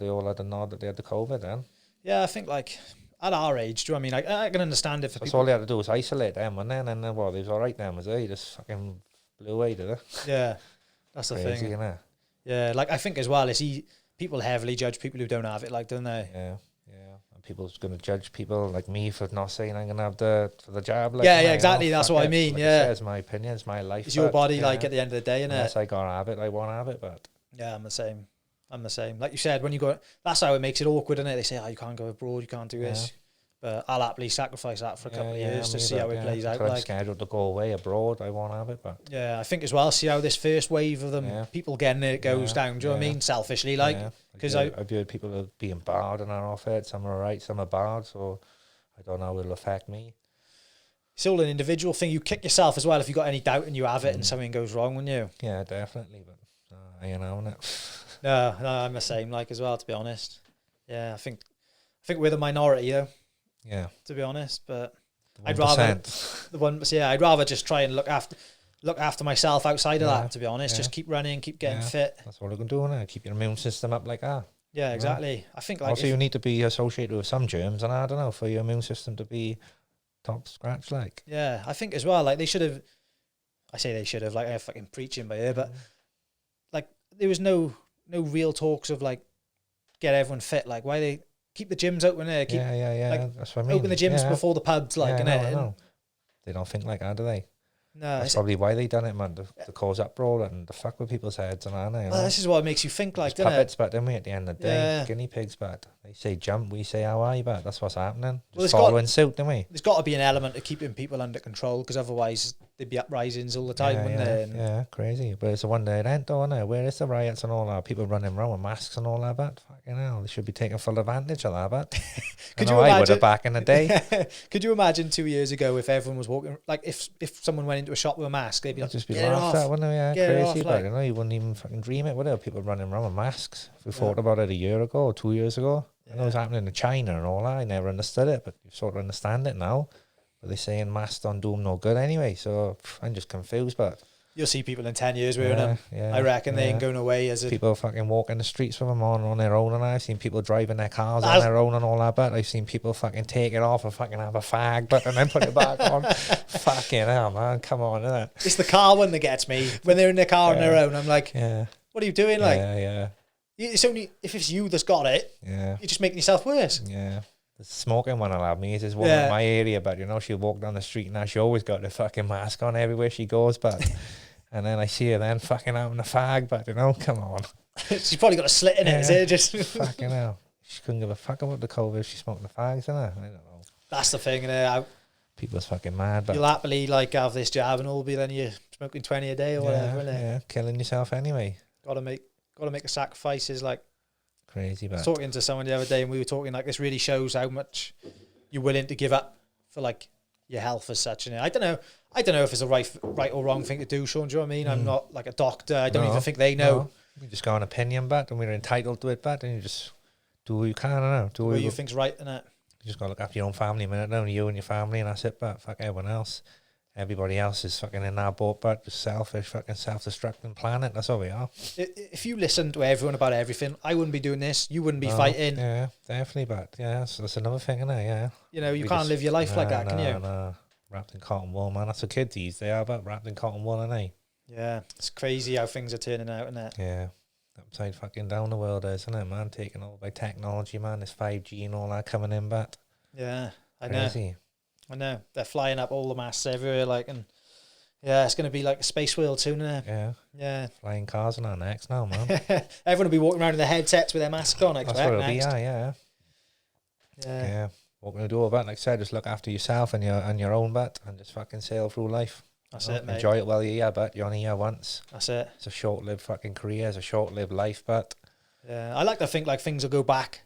they all had a nod that they had the COVID. Then I think like at our age, do you know what I mean? Like, I can understand it for that's people. All they had to do was isolate them, and then they was all right. Then was they just fucking blew away, did it? Yeah. That's the Crazy, thing. Innit? Yeah, like I think as well, people heavily judge people who don't have it, like, don't they? Yeah. And people's going to judge people like me for not saying I'm going to have the jab. Like, exactly. That's what I mean. Like it's my opinion. It's my life. It's your body, like, at the end of the day, innit? Unless I gotta have it, I won't have it, but... Yeah, I'm the same. Like you said, when you go... That's how it makes it awkward, innit? They say, you can't go abroad, you can't do this. But I'll happily sacrifice that for a couple of years to see how it plays out. Like, I'm scheduled to go away abroad, I won't have it, but... Yeah, I think as well, see how this first wave of them, people getting it goes down, do you know what I mean? Selfishly, like... Because I've heard people are being barred and are off it, some are alright, some are barred, so I don't know how it'll affect me. It's all an individual thing. You kick yourself as well if you got any doubt and you have it and something goes wrong, wouldn't you? Yeah, definitely, but I ain't having it. No, I'm the same, like, as well, to be honest. Yeah, I think we're the minority, though. Yeah, to be honest, but 1%. I'd rather I'd rather just try and look after myself outside of that. To be honest, just keep running, keep getting fit. That's all you can do, now. Keep your immune system up like that. Yeah, exactly. I think like also you need to be associated with some germs, and I don't know, for your immune system to be top scratch, like. Yeah, I think as well, like they should have. I say they should have, like I'm fucking preaching by here, but like there was no real talks of like get everyone fit. Like why they. Keep the gyms open there. Like, that's what I mean. Open the gyms before the pubs, like, I know. They don't think like that, do they? No. That's probably why they done it, man, to cause uproar and to fuck with people's heads and that. Well, this is what makes you think, like, doesn't puppets, but then we at the end of the day, guinea pigs, but they say jump, we say how are you, but that's what's happening. Just following suit, don't we? There's got to be an element of keeping people under control, because otherwise there'd be uprisings all the time, wouldn't there? Yeah, crazy. But it's a one day event, though, isn't it? Where is the riots and all that? People running around with masks and all that, but fucking hell, they should be taking full advantage of that, but I would have back in the day. Could you imagine 2 years ago if everyone was walking, like if someone went into a shop with a mask, they'd be like, just be laughed at, wouldn't they? Yeah, crazy, off, but you know, you wouldn't even fucking dream it, would it? People running around with masks. If we thought about it a year ago or 2 years ago, I know it was happening in China and all that. I never understood it, but you sort of understand it now. But they're saying masks don't do them no good anyway, so I'm just confused, but... You'll see people in 10 years wearing them. I reckon they ain't going away as people fucking walking the streets with them on their own, and I've seen people driving their cars on their own and all that, but I've seen people fucking take it off and fucking have a fag, but and then put it back on. Fucking hell, man, come on, innit? It's the car one that gets me. When they're in their car on their own, I'm like, what are you doing? Like, It's only if it's you that's got it. Yeah. You're just making yourself worse. Yeah. The smoking one will have me. There's one in my area, but you know, she'll walk down the street and now she always got the fucking mask on everywhere she goes, but and then I see her then fucking out in the fag, but you know, come on. She's probably got a slit in it, is it? Just fucking hell. She couldn't give a fuck about the COVID if she's smoking the fags, isn't it? I don't know. That's the thing, innit? People's fucking mad, but you'll happily like have this jab and all, be then you're smoking 20 a day or whatever, innit? Yeah, killing yourself anyway. Gotta make the sacrifices, like crazy. But I was talking to someone the other day and we were talking like this really shows how much you're willing to give up for like your health as such. And I don't know if it's a right or wrong thing to do, Sean. Do you know what I mean? I'm not like a doctor. I don't even think they know. No. You just got an opinion, but and we're entitled to it, but and you just do what you can. I don't know. Do what you think's right, innit? You just got to look after your own family a minute, only you and your family, and that's it. But fuck everyone else. Everybody else is fucking in our boat, but just selfish, fucking self-destructing planet. That's all we are. If you listen to everyone about everything, I wouldn't be doing this. You wouldn't be fighting. Yeah, definitely. But yeah, that's another thing, isn't it? Yeah. You know, you can't live your life like that, can you? No. Wrapped in cotton wool, man. That's what kids these they are, but wrapped in cotton wool, aren't they? Yeah, it's crazy how things are turning out, isn't it? Yeah. Upside fucking down the world is, isn't it, man? Taken over by technology, man. There's 5G and all that coming in, but yeah, crazy. I know. They're flying up all the masts everywhere, like, and yeah, it's going to be like a space world soon, isn't it? Yeah. Flying cars on our necks now, man. Everyone will be walking around in their headsets with their mask on, I expect. That's what it'll next. be, yeah. What we're going to do about, like I said, just look after yourself and your own butt and just fucking sail through life. That's it, mate. Enjoy it while you're here, but you're only here once. That's it. It's a short-lived fucking career. It's a short-lived life, but yeah, I like to think like things will go back,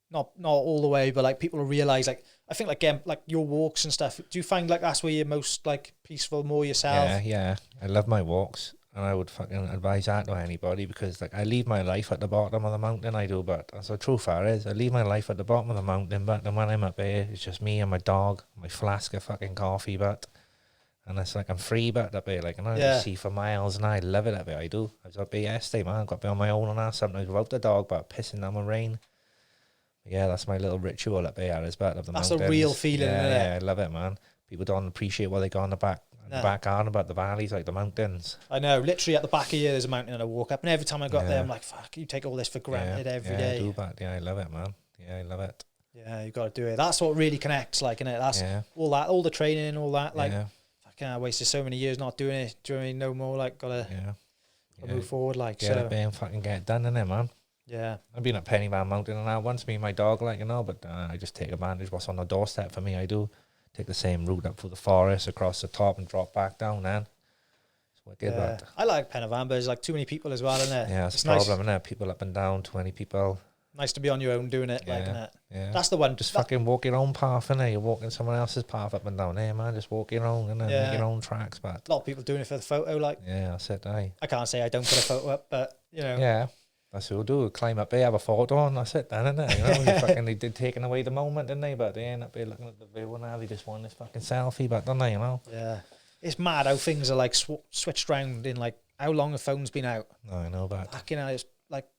not all the way, but like people will realise, like I think like your walks and stuff. Do you find like that's where you're most like peaceful, more yourself? Yeah. I love my walks, and I would fucking advise that to anybody because like I leave my life at the bottom of the mountain. I do, but that's the truth. Is I leave my life at the bottom of the mountain, but then when I'm up there, it's just me and my dog, my flask of fucking coffee, but. And it's like I'm free back up here, like, and I see for miles, and I love it up here. I do. I was up here yesterday, man. I got up here on my own and that. Sometimes without the dog, but pissing down the rain. But yeah, that's my little ritual up here. Is back up the mountains. That's a real feeling, isn't it? Yeah, I love it, man. People don't appreciate what they got on the back. The back garden about the valleys, like the mountains. I know. Literally at the back of here, there's a mountain, and I walk up, and every time I got there, I'm like, "Fuck, you take all this for granted every day." I do, but I love it, man. Yeah, I love it. Yeah, you got to do it. That's what really connects, like, innit? That's all the training, all that, like. I wasted so many years not doing it. Do you know what I mean? No more, like, gotta move forward, like. Get it and fucking get it done, innit, man? Yeah. I've been at Pennyman Mountain and that once, me and my dog, like, you know, but I just take advantage of what's on the doorstep for me. I do take the same route up through the forest, across the top and drop back down, then. It's wicked, but I like Pennyman, but there's like too many people as well, isn't there? Yeah, it's a problem, isn't it? People up and down, 20 people. Nice to be on your own doing it, like, innit? Yeah. That's the one. Just fucking walk your own path, innit? You're walking someone else's path up and down there, man. Just walk your own, innit? Make your own tracks, but a lot of people doing it for the photo, like. Yeah, that's it, I can't say I don't put a photo up, but, you know. Yeah, that's what we'll do. Climb up there, have a photo, and that's it then, innit? You know, they did taking away the moment, didn't they? But they end up there looking at the view and now they just want this fucking selfie, but don't they, you know? Yeah. It's mad how things are, like, switched round in, like, how long a phone's been out. No, I know, but... Back in, I just, like,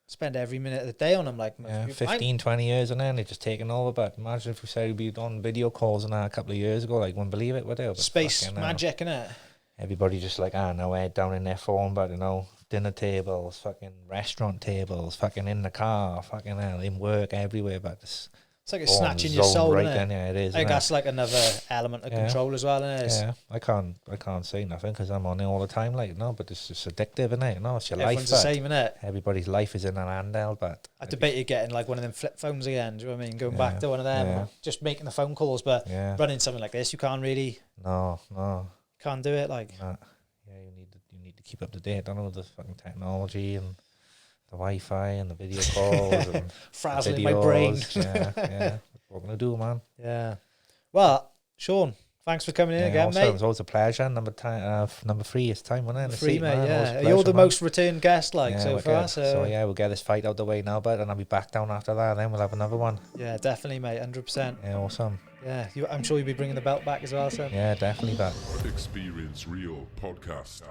spend every minute of the day on them, like. Yeah, 15, 20 years and then they're just taking over, but imagine if we said we'd be on video calls and that a couple of years ago, like, wouldn't believe it, would they? Space magic, innit? Everybody just like, no, head down in their phone, but, you know, dinner tables, fucking restaurant tables, fucking in the car, fucking in work, everywhere, but it's like it's snatching your soul, right isn't it? then, yeah, it is. I think that's like another element of control as well, isn't it? Yeah, I can't say nothing because I'm on it all the time, like, no, but it's just addictive, isn't it? No, it's your Everyone's life. The same, isn't it? Everybody's life is in an handheld, but I debated getting like one of them flip phones again. Do you know what I mean? Going back to one of them, just making the phone calls, but running something like this, you can't really. No, can't do it. Like, yeah, you need to keep up to date. I don't know the fucking technology and the Wi-Fi and the video calls and frazzling my brain. Yeah. What can I do, man? Yeah. Well, Sean, thanks for coming in again, mate. It was always a pleasure. Number 3 is time, wasn't it? 3, mate. Yeah, you're the most returned guest, like, so far. So yeah, we'll get this fight out the way now, but and I'll be back down after that. Then we'll have another one. Yeah, definitely, mate. 100%. Yeah, awesome. Yeah, I'm sure you'll be bringing the belt back as well, so. Yeah, definitely back. Experience Real podcast.